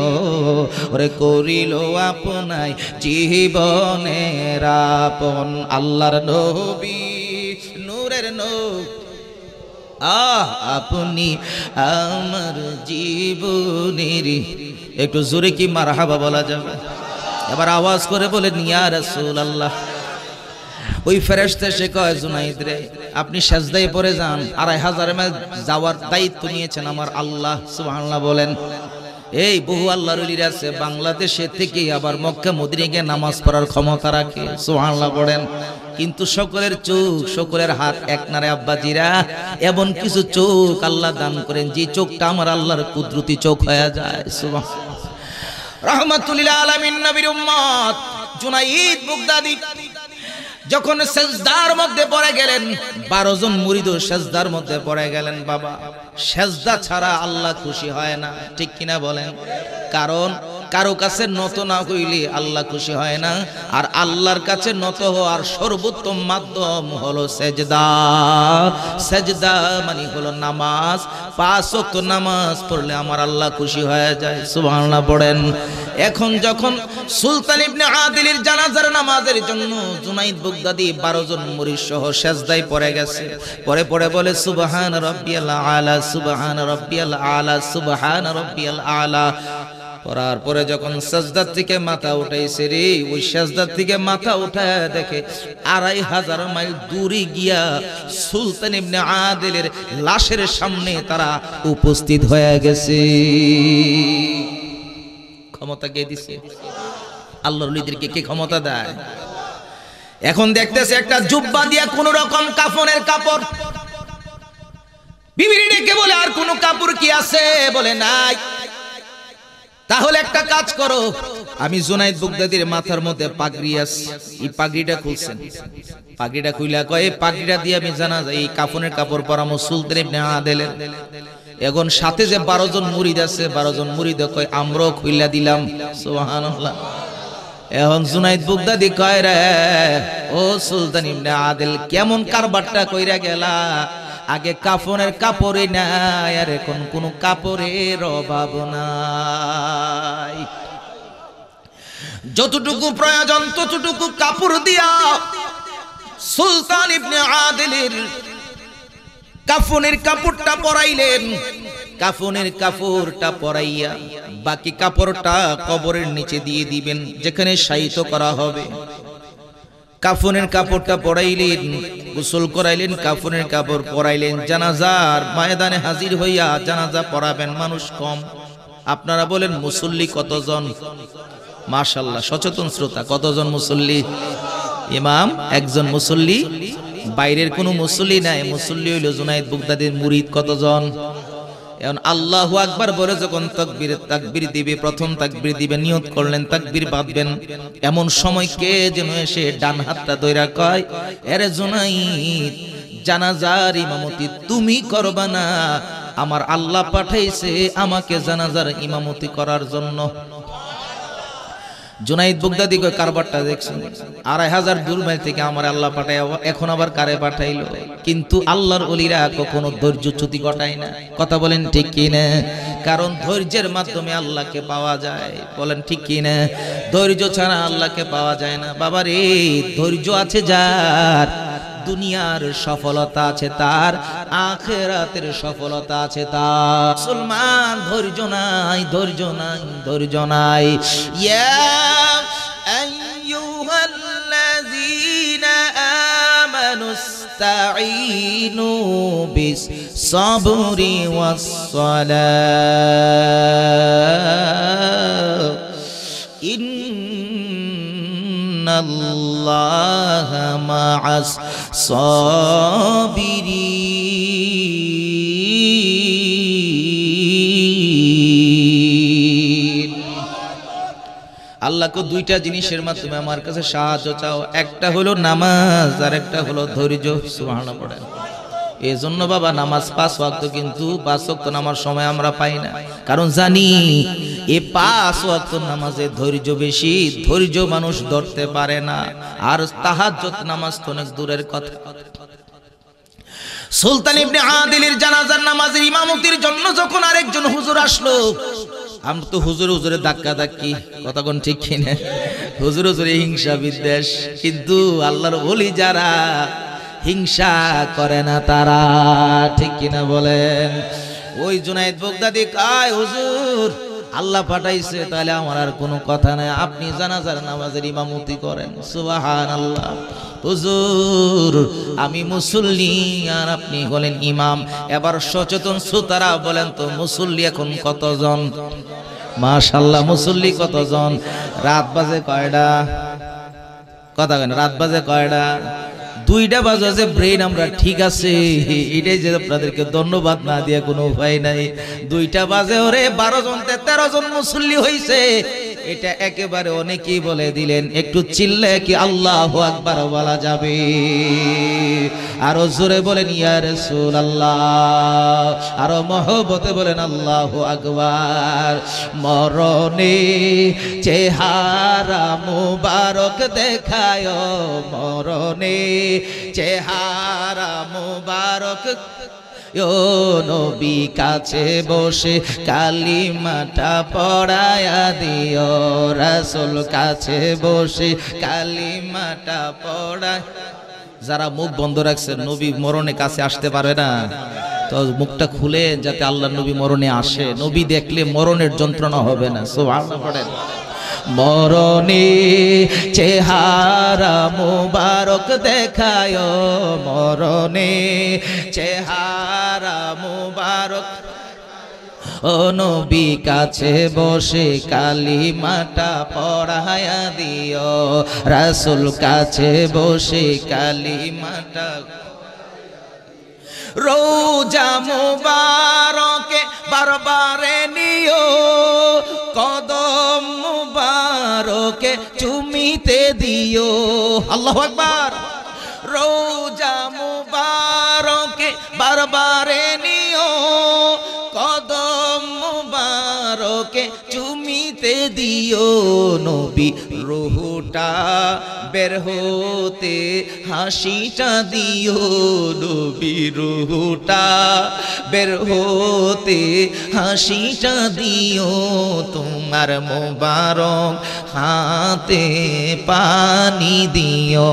ওরে করিল আপনায় জীবনের আপন, আল্লাহর নবী নূরের নবী আপনি আমার জীবনের। একটু জোরে কি মারহাবা বলা যাবে? এবার আওয়াজ করে বলেন ইয়া রাসূলুল্লাহ। ওই ফেরেশতা সে কয়, জুনাইদ রে আপনি সেজদায় পড়ে যান, 2500 মাইল যাওয়ার দায়িত্ব নিয়েছেন আমার আল্লাহ। সুবহানাল্লাহ বলেন। এই বহু আল্লাহর ওলিরা আছে বাংলাদেশে থেকে আবার মক্কা মদিনায় গিয়ে নামাজ পড়ার ক্ষমতা রাখে। সুবহানাল্লাহ বলেন। কিন্তু সকলের চোখ সকলের হাত এক নারে আব্বাজিরা, এমন কিছু চোখ আল্লাহ দান করেন যে চোখটা আমার আল্লাহর কুদরতি চোখ হয়ে যায়। সুবহানাল্লাহ। রাহমাতুল লিল আলামিন নবীর উম্মত জুনাইদ বুগদাদি যখন সেজদার মধ্যে পড়ে গেলেন, 12 জন মুরিদ সেজদার মধ্যে পড়ে গেলেন। বাবা সেজদা ছাড়া আল্লাহ খুশি হয় না, ঠিক কিনা বলেন? কারণ কারো কাছে নত না হইলে আল্লাহ খুশি হয় না। আর আল্লাহর কাছে নত হওয়ার সর্বোত্তম মাধ্যম হলো সেজদা। সেজদা মানে হলো নামাজ। 5 ওয়াক্ত নামাজ পড়লে আমার আল্লাহ খুশি হয়ে যায়। সুবহানাল্লাহ পড়েন। এখন যখন সুলতান ইবনে আদিলের জানাজার নামাজের জন্য জুনাইদ বাগদাদি 12 জন মুরিদ সহ সেজদায় পড়ে গেছে। পরে বলে সুবহান রাব্বিয়াল আলা, সুবহান রাব্বিয়াল আলা, সুবহান রাব্বিয়াল আলা। পড়ার পরে যখন সাজদা থেকে মাথা উঠাইছে রে, ওই সাজদা থেকে মাথা উঠায় দেখে 2500 মাইল দূরে গিয়া সুলতান ইবনে আদিলের লাশের সামনে তারা উপস্থিত হয়ে গেছে। ক্ষমতা কে দিছে? আল্লাহর ওলিদেরকে কে ক্ষমতা দেয়? এখন দেখতেছে একটা জুব্বা দিয়া কোন রকম কাফনের কাপড়। বিবি ডেকে বলে আর কোন কাপড় কি আছে? বলে নাই। তাহলে একটা কাজ করো, আমি জুনাইদ বাগদাদির মাথার মধ্যে পাগড়ি আছে, এই পাগড়িটা খুলছেন। পাগড়িটা খুইলা কয় এই পাগড়িটা দিয়ে আমি জানাজা এই কাফনের কাপড় পরামো সুলতান ইবনে আদিলের। এখন সাথে যে 12 জন মুরিদ আছে, 12 জন মুরিদ কয় আমরাও খুইলা দিলাম। সুবহানাল্লাহ। এখন জুনাইদ বাগদাদি কয় রে ও সুলতান ইবনে আদিল, কেমন কারবারটা কইরা গেলা? আগে কাফনের কাপড়ই নাই, আর এখন কোন কাপড়ের অভাব নাই। যতটুকু প্রয়োজন ততটুকু কাপড় দিয়া সুলতান ইবনে আদিলের কাফনের কাপড়টা পরাইলেন। কাফনের কাপড়টা পরাইয়া বাকি কাপড়টা কবরের নিচে দিয়ে দিবেন, যেখানে শায়িত করা হবে। কাফনের কাপড়টা পরাইলেন, গোসল করাইলেন, কাফনের কাপড় পরাইলেন। জানাজার ময়দানে হাজির হইয়া জানাজা পড়াবেন। মানুষ কম। আপনারা বলেন মুসল্লি কতজন? মাশাআল্লাহ, সচেতন শ্রোতা। কতজন মুসল্লি? ইমাম একজন মুসল্লি, বাইরের কোনো মুসল্লি নাই। মুসল্লি হইল জুনাইদ বাগদাদির মুরিদ। কতজন? এখন আল্লাহু আকবার বলে যখন তাকবীর দিবে, প্রথম তাকবীর দিবে, নিয়ত করলেন তাকবীর বাঁধবেন। এমন সময় কে যেন এসে ডান হাতটা ধইরা কয়, আরে জুনাইদ, জানাজার ইমামতি তুমি করবা না, আমার আল্লাহ পাঠাইছে আমাকে জানাজার ইমামতি করার জন্য। জুনাইদ বাগদাদি কয় কারবারটা দেখছেন, 2500 দূর মাইল থেকে আমার আল্লাহ পাঠায়, এখন আবার কারে পাঠাইলো? কিন্তু আল্লাহর ওলিরা কখনো ধৈর্যচ্যুতি ঘটায় না। কথা বলেন ঠিক কি না? কারণ ধৈর্যের মাধ্যমে আল্লাহকে পাওয়া যায়। বলেন ঠিক কি না? ধৈর্য ছাড়া আল্লাহকে পাওয়া যায় না। বাবা রে, ধৈর্য আছে যার, দুনিয়ার সফলতা আছে তার, আখিরাতের সফলতা আছে তার। মুসলমান ধৈর্য নাই, ধৈর্য নাই, ধৈর্য নাই। ইয়া আইয়ুহাল্লাযীনা আমানুস্তাঈনু বিস-সাবরি ওয়াস-সালাহ ইন্নাল্লাহা মা'আস সাবিরিন। আল্লাহকে দুইটা জিনিসের মাধ্যমে আমার কাছে সাহায্য চাও, একটা হলো নামাজ আর একটা হলো ধৈর্য। সুবহানাল্লাহ পড়েন। এই জন্য বাবা নামাজ 5 ওয়াক্ত, কিন্তু 5 ওয়াক্ত নামার সময় আমরা পাই না, কারণ জানি এই 5 ওয়াক্ত নামাজে ধৈর্য বেশি, ধৈর্য মানুষ ধরতে পারে না। আর তাহাজ্জুদ নামাজ তো অনেক দূরের কথা। সুলতান ইবনে আদিলের জানাজার নামাজের ইমামতির জন্য যখন আরেকজন হুজুর আসলো, আমরা তো হুজুরে ধাক্কা ধাক্কি, কথা কোন ঠিক কিনা? হুজুরে হিংসা বিদ্বেষ, কিন্তু আল্লাহর ওলি যারা হিংসা করে না তারা, ঠিক কিনা বলেন? ওই জুনাইদ বাগদাদি কয়, হুজুর আল্লাহ পাঠাইছে, তাহলে আমার আর কোনো কথা নাই, আপনি জানাজার নামাজের ইমামতি করেন। সুবহানাল্লাহ। হুজুর আমি মুসল্লি আর আপনি হলেন ইমাম। এবার সচেতন শ্রোতারা বলেন তো মুসল্লি এখন কতজন? মাশাআল্লাহ, মুসল্লি কতজন? রাত বাজে কয়টা? কথা কেন? রাত বাজে কয়টা? 2টা বাজে। ব্রেন আমরা ঠিক আছে, এটাই যে আপনাদেরকে ধন্যবাদ না দিয়ে কোনো উপায় নাই। 2টা বাজে ওরে 12 জন 13 জন মুসল্লি হইছে, এটা একেবারে অনেকেই বলে দিলেন, একটু চিল্লে কি আল্লাহু আকবার বলা যাবে? আরো জোরে বলেন ইয়া রাসূলুল্লাহ, আরো মহব্বতে বলেন আল্লাহু আকবার। মরণে চেহারা মুবারক দেখায়, মরণে চেহারা মুবারক, ও নবী কাছে বসে কালিমাটা পড়ায়া দিও, রাসূল কাছে বসে কালিমাটা পড়ায়। যারা মুখ বন্ধ রাখছে, নবী মরণে কাছে আসতে পারে না, তো মুখটা খুলে যাতে আল্লাহ নবী মরণে আসে, নবী দেখলে মরণের যন্ত্রণা হবে না। সুবহানাল্লাহ পড়েন। মরণে চেহারা মুবারক দেখায়, মরণে চেহারা মুবারক, ও নবী কাছে বসে কালিমাটা পড়ায়া দিও, রাসূল কাছে বসে কালিমাটা। রোজা মুবারকে বারবারে নিও, কদম মুবারকে চুমিতে দিও। আল্লাহু আকবার। রোজা মুবারকে বারবারে নিও, কদম মুবারকে চুমিতে দিও, নবী রুহটা বের হতে হাসিটা দিও, নবী রুহটা বের হতে হাসিটা দিও, তোমার মুবারক হাতে পানি দিও,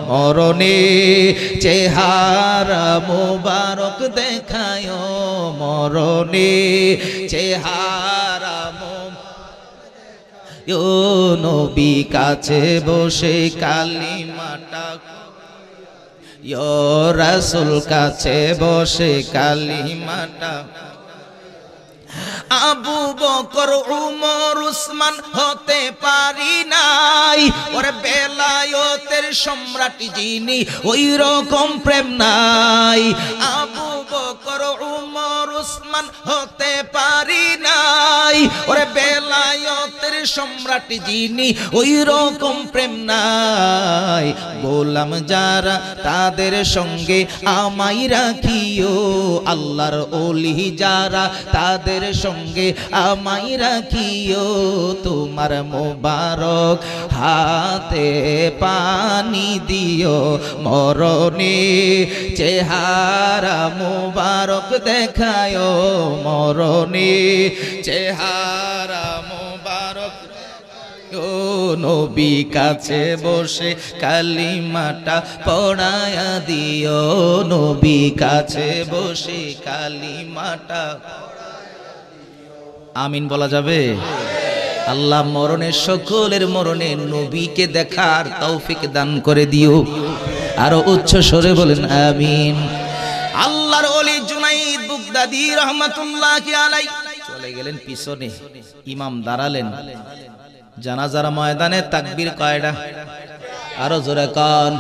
মরণে চেহারা মুবারক দেখায়, মরণে চেহারা ও নবী কাছে বসে কালিমাটা, ইয়া রাসূল কাছে বসে কালিমাটা। আবু বকর উমর উসমান হতে পারি নাই, ওরে বেলায়েতের সম্রাট যিনি ওই রকম প্রেম নাই। আবু বকর উমর উসমান হতে পারি নাই, ওরে বেলায়েতের সম্রাট যিনি ওই রকম প্রেম নাই। গোলাম যারা তাদের সঙ্গে আমায় রাখিও, আল্লাহর ওলি যারা তাদের সঙ্গে আমায় রাখিও, তোমার মোবারক হাতে পানি দিও, মরণে চেহারা মোবারক দেখায়, মরণে চেহারা মোবারক, ও নবী কাছে বসে কালিমাটা পড়ায়া দিও, নবী কাছে বসে কালিমাটা। আমিন বলা যাবে? আল্লাহ মরণের সকলের মরণে নবীকে দেখার তৌফিক দান করে দিও। আরো উচ্চ স্বরে বলেন আমিন। আল্লাহর ওলি জুনাইদ বুগদাদি রাহমাতুল্লাহি আলাইহি চলে গেলেন পিছনে, ইমাম দাঁড়ালেন। জানাজার ময়দানে তাকবীর কয়টা? আরো জোরে কান।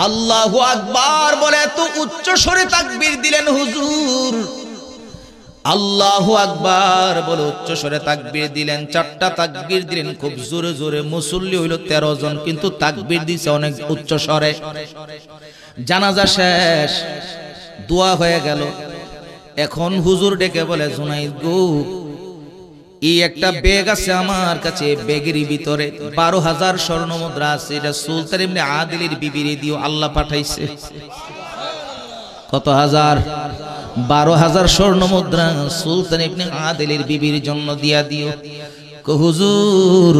আল্লাহু আকবার বলে তো উচ্চ স্বরে তাকবীর দিলেন হুজুর। আল্লাহু আকবার বলে উচ্চ স্বরে তাকবীর দিলেন, চারটা তাকবীর দিলেন খুব জোরে জোরে। মুসল্লি হইল 13 জন, কিন্তু তাকবীর দিছে অনেক উচ্চ স্বরে। জানাজা শেষ, দোয়া হয়ে গেল। এখন হুজুর ডেকে বলে, জুনাইদ গো, এই একটা ব্যাগ আছে আমার কাছে, ব্যাগের ভিতরে 12,000 স্বর্ণ মুদ্রা আছে, এটা সুলতান ইবনে আদিলের বিবির দিও, আল্লাহ পাঠাইছে। কত হাজার? 12,000 স্বর্ণ মুদ্রা সুলতান ইবনে আদিলের বিবির জন্য দিয়া দিও। হুজুর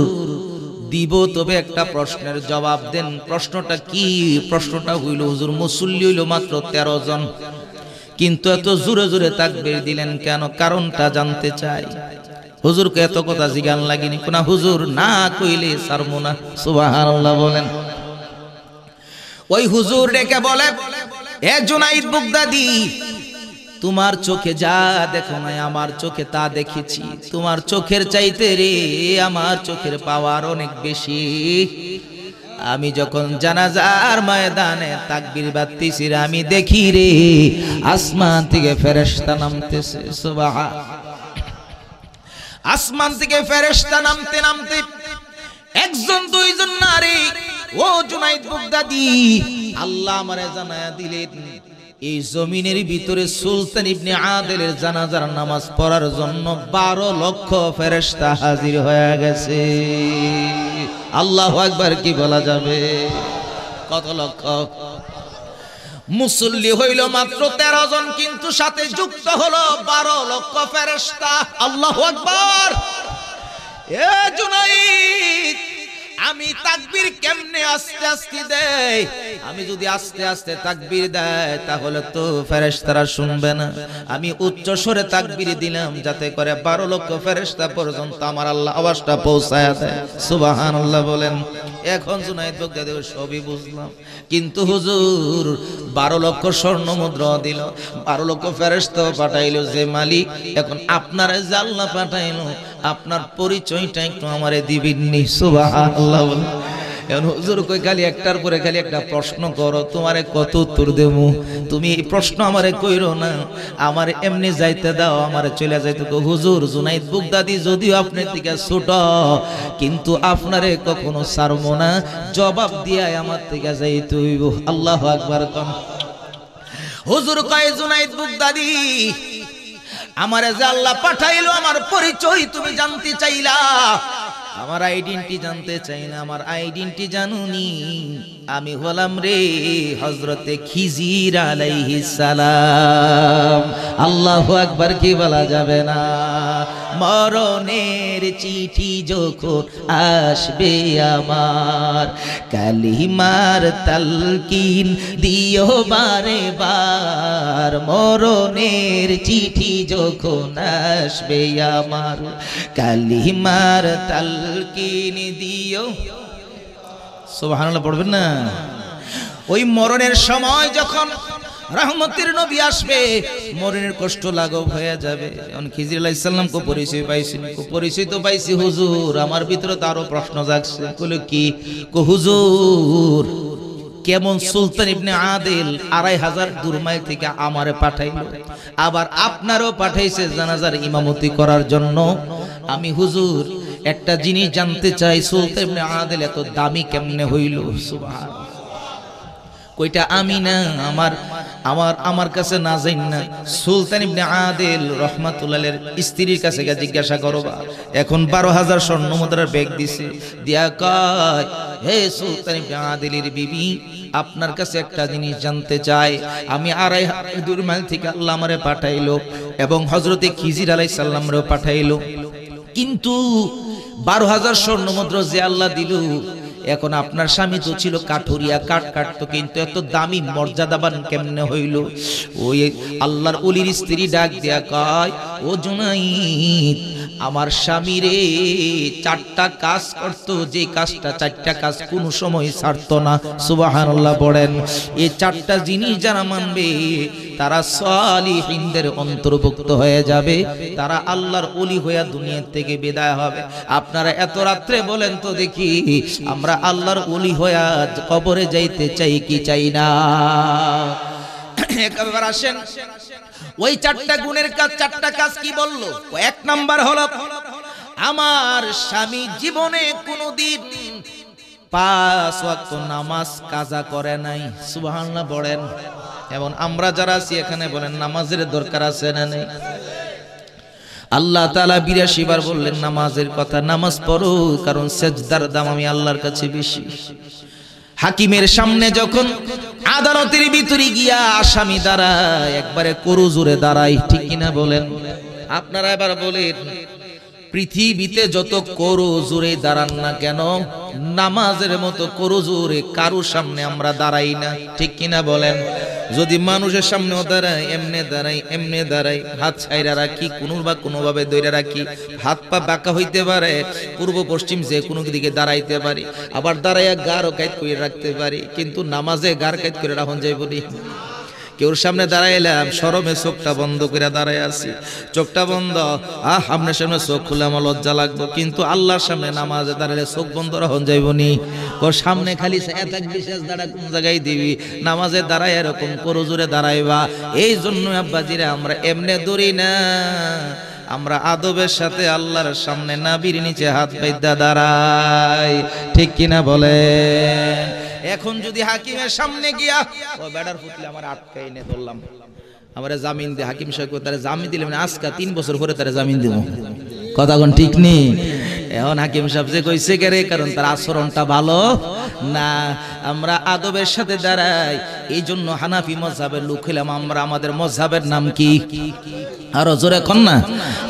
দিব, তবে একটা প্রশ্নের জবাব দেন। প্রশ্নটা কি? প্রশ্নটা হইল, হুজুর মুসল্লি হইল মাত্র 13 জন, কিন্তু এত জোরে জোরে তাকবীর দিলেন কেন? কারণটা জানতে চাই। হুজুরকে এত কথা জিগান লাগেনি কোনা, হুজুর না কইলে ছাড়বো না। সুবহানাল্লাহ বলেন। ওই হুজুর ডেকে বলে, এ জুনাইদ বুগদাদি, তোমার চোখে যা দেখো নাই আমার চোখে তা দেখেছি। তোমার চোখের চাইতে রে আমার চোখের পাওয়ার অনেক বেশি। আমি যখন জানাজার ময়দানে তাকবীর বাজতেছি, আমি দেখি রে আসমান থেকে ফেরেশতা নামতেছে। সুবহান। আসমান থেকে ফেরেশতা নামতে নামতে একজন দুইজন নারী, ও জুনাইদ বাগদাদি, আল্লাহ আমারে জানায়া দিলেন এই জমিনের ভিতরে সুলতান ইবনে আদিলের জানাজার নামাজ পড়ার জন্য 12 লক্ষ ফেরেশতা হাজির হয়ে গেছে। আল্লাহু আকবার কি বলা যাবে? কত লক্ষ? মুসল্লি হইল মাত্র 13 জন, কিন্তু সাথে যুক্ত হলো 12 লক্ষ ফেরেশতা। আল্লাহু আকবার। এ জুনাইদ, আমি তাকবীর কেমনে আস্তে আস্তে দেই? আমি যদি আস্তে আস্তে তাকবীর দেয় তাহলে তো ফেরেশতারা শুনবে না। আমি উচ্চ স্বরে তাকবীর দিলাম যাতে করে 12 লক্ষ ফেরেশতা পর্যন্ত আমার আল্লাহ আওয়াজটা পৌঁছায়া দেয়। সুবহানাল্লাহ বলেন। এখন জুনাইদ বাগদাদি সবই বুঝলাম, কিন্তু হুজুর 12 লক্ষ স্বর্ণ মুদ্রা দিল, 12 লক্ষ ফেরেশতা পাঠাইলো যে মালিক, এখন আপনারা যে আল্লাহ পাঠাইলো আপনার পরিচয়টা একটু আমারে দিবেননি? সুবহানাল্লাহ বলেন। এখন হুজুর কই খালি একটার পরে খালি একটা প্রশ্ন করো, তোমারে কত উত্তর দেব? তুমি এই প্রশ্ন আমারে কইরো না, আমার এমনি যাইতে দাও, আমারে চলে যাইতে। হুজুর জুনাইদ বাগদাদি যদিও আপনার থেকে ছোট, কিন্তু আপনারে কখনো ছাড়বো না, জবাব দিয়া আমার থেকে যাইতে হইব। আল্লাহু আকবার। হুজুর কয় জুনাইদ বাগদাদি, আমারে যে আল্লাহ পাঠাইলো আমার পরিচয় তুমি জানতে চাইলা, আমার আইডেন্টি জানতে চাই না। আমার আইডেন্টি জানুনি? আমি হলাম রে হযরতে খিজির আলাইহিস সালাম। আল্লাহু আকবার কি বলা যাবে না? মরণের চিঠি যখন আসবে আমার, কালিমার তালকিন দিও বারে বার। মরণের চিঠি যখন আসবে আমার, কালিমার তালকিন দিও। সুবহানাল্লাহ পড়বেন না? ওই মরণের সময় যখন রহমতের নবী আসবে, মরণের কষ্ট লাঘব হয়ে যাবে। এখন খিজির আলাইহিস সালাম কো পরিচয় পাইছি, পরিচয় তো পাইছি হুজুর, আমার ভিতরে তো আরো প্রশ্ন জাগছে। কইলো কি? কো হুজুর কেমন সুলতান ইবনে আদিল 2500 দূর মাইল থেকে আমারে পাঠাইলো, আবার আপনারও পাঠাইছে জানাজার ইমামতি করার জন্য। আমি হুজুর একটা জিনিস জানতে চাই, সুলতান ইবনে আদিল এত দামি কেমনে হইল? সুবহানাল্লাহ। কইটা আমি না, আমার কাছে না যাই না, সুলতান ইবনে আদিল রহমাতুল্লাহের স্ত্রীর কাছে গিয়ে জিজ্ঞাসা করবা। এখন 12,000 স্বর্ণ মুদ্রার ব্যাগ দিছে, দিয়া কয়, হে সুলতান ইবনে আদিলের বিবি, আপনার কাছে একটা জিনিস জানতে চাই। আমি 2.5 দূর মাইল থেকে আল্লাহ আমারে পাঠাইলো এবং হযরতে খিজির আলাইহিস সালামরেও পাঠাইলো, কিন্তু 12,000 স্বর্ণ মুদ্রা যে আল্লাহ দিল, এখন আপনার স্বামী তো ছিল কাঠুরিয়া, কাঠ কাটতো, কিন্তু এত দামি মর্যাদাবান কেমনে হইল? ওই আল্লাহর ওলির স্ত্রী ডাক দিয়া কয়, ও জুনাইদ, আমার স্বামী রে 4টা কাজ করতো, যে কাজটা 4টা কাজ কোন সময় ছাড়তো না। সুবহানাল্লাহ পড়েন। এই 4টা জিনিস যারা মানবে তারা সালিহিনদের অন্তর্ভুক্ত হয়ে যাবে, তারা আল্লাহর ওলি হইয়া দুনিয়া থেকে বিদায় হবে। আপনারা এত রাত্রে বলেন তো দেখি, আমরা আল্লাহর ওলি হইয়া কবরে যাইতে চাই কি চাই না? একবার আসেন, ওই 4টা গুণের কাজ, 4টা কাজ কি বললো? 1 নাম্বার হলো, আমার স্বামী জীবনে কোনোদিন 5 ওয়াক্ত নামাজ কাজা করে নাই। সুবহানাল্লাহ পড়েন। এবং আমরা যারা আছি এখানে বলেন নামাজের দরকার আছে না নেই? আল্লাহ তাআলা 82 বার বললেন নামাজের কথা, নামাজ পড়ো, কারণ সেজদার দাম আমি আল্লাহর কাছে বেশি। হাকিমের সামনে যখন আদালতের ভিতরে গিয়া আসামি দাঁড়ায়, একবারে করজোরে দাঁড়ায়, ঠিক কিনা বলেন? আপনারা এবার বলেন, পৃথিবীতে যত করজোরে দাঁড়ান না কেন, নামাজের মতো করজোরে কারো সামনে আমরা দাঁড়াই না, ঠিক কিনা বলেন? যদি মানুষের সামনেও দাঁড়াই, এমনে দাঁড়াই, হাত ছাইরা রাখি, কোনোভাবে ধরে রাখি, হাত পা বাঁকা হইতে পারে, পূর্ব পশ্চিম যে কোনো দিকে দাঁড়াইতে পারি, আবার দাঁড়াইয়া গাঢ় কাইত করে রাখতে পারি, কিন্তু নামাজে গাঢ় কাইত করে রাখুন যাইব নি? কেউর সামনে দাঁড়াইলাম, শরমে চোখটা বন্ধ করে দাঁড়াই আছি, চোখটা বন্ধ, আপনার সামনে চোখ খুলে আমার লজ্জা লাগবো, কিন্তু আল্লাহর সামনে নামাজে দাঁড়ালে চোখ বন্ধ রাখুন যাইব নি? ওর সামনে খালি এত বিশেষ দাঁড়া কোন জায়গায় দিবি? নামাজে দাঁড়ায় এরকম করজোরে দাঁড়াইবা। এই জন্য আব্বাজিরা আমরা এমনে দৌড়ি না, আমরা আদবের সাথে আল্লাহর সামনে নাবির নিচে হাত বাইদা দাঁড়াই, ঠিক কিনা বলেন? এখন যদি হাকিমের সামনে গিয়া ও বেড়ার পুতলে আমার আটকাই নে ধরলাম, আমারে জামিন দে, হাকিম সাহেব তারে জামিন দিলে মানে আজকে 3 বছর পরে তারে জামিন দিব, কথা কোন ঠিক নেই? এখন হাকিম সাহেব যে কইছে কে রে, কারণ তার আচরণটা ভালো না। আমরা আদবের সাথে দাঁড়াই, এই জন্য হানাফি মযহাবের লোক হইলাম আমরা। আমাদের মযহাবের নাম কি? আরো জোরে কোন না,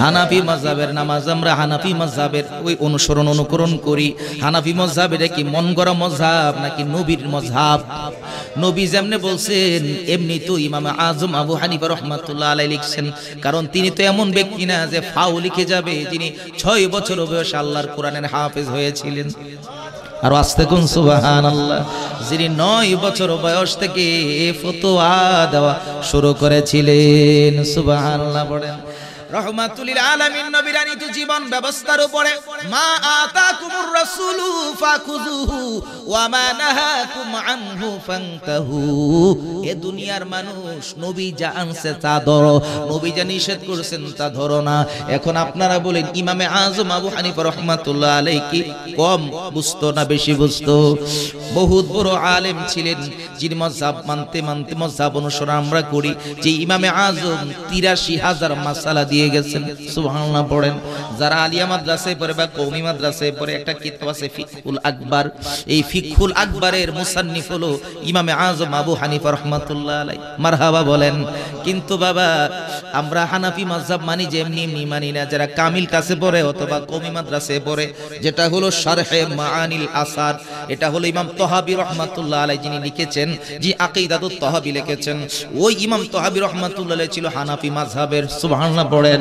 হানাফি মযহাবের নামাজ। আমরা হানাফি মযহাবের ওই অনুকরণ করি। হানাফি মযহাব এটা কি মন গড়া মযহাব নাকি নবীর মযহাব? নবী যেমনে বলছেন এমনি তো ইমাম আজম আবু হানিফা রাহমাতুল্লাহ আলাইহি লিখছেন, কারণ তিনি তো এমন ব্যক্তি না যে ফাউ লিখে যাবে, যিনি 6 বছর বয়সে আল্লাহর কোরআনের হাফেজ হয়েছিলেন। আর আস্তে কোন সুবহানাল্লাহ, যিনি 9 বছর বয়স থেকে ফতোয়া দেওয়া শুরু করেছিলেন। সুবহানাল্লাহ পড়েন। রহমাতুল লিল আলামিন নবীর আনিত জীবন ব্যবস্থার উপরে মা আতাকুমুর রাসূলু ফাখুযুহু ওয়া মা নাহাকুম আনহু ফান্তাহু। এ দুনিয়ার মানুষ নবী যা আনছে তা ধরো, নবী যা নিষেধ করেছেন তা ধরো না। এখন আপনারা বলেন ইমামে আজম আবু হানিফা রাহমাতুল্লাহ আলাইহি কি কম বুঝতো না বেশি বুঝতো? বহুত বড় আলেম ছিলেন, যিনি মযহাব মানতে মানতে মযহাব অনুসরণ আমরা করি। যে ইমামে আজম ৮৩,০০০ মাসালা দিয়ে গেছেন। সুবহানাল্লাহ পড়েন। যারা আলিয়া মাদ্রাসায় পড়ে বা কওমি মাদ্রাসায় পড়ে, একটা কিতাব আছে ফিকহুল আকবার। এই ফিকহুল আকবরের মুসান্নিফ হলো ইমামে আজম আবু হানিফা রাহমাতুল্লাহ আলাইহি। মারহাবা বলেন। কিন্তু বাবা আমরা হানাফি মাযহাব মানি যে এমনি এমনি মানি না। যারা কামিল কাছে পড়ে অথবা কওমি মাদ্রাসায় পড়ে, যেটা হলো শারহে মাআনিল আসার, এটা হলো ইমাম তহাবী রাহমাতুল্লাহ আলাইহি যিনি লিখেছেন, যে আকীদাতুত তহাবী লিখেছেন, ওই ইমাম তহাবী রাহমাতুল্লাহ আলাইহি ছিল হানাফি মাযহাবের। সুবহানাল্লাহ পড়েন।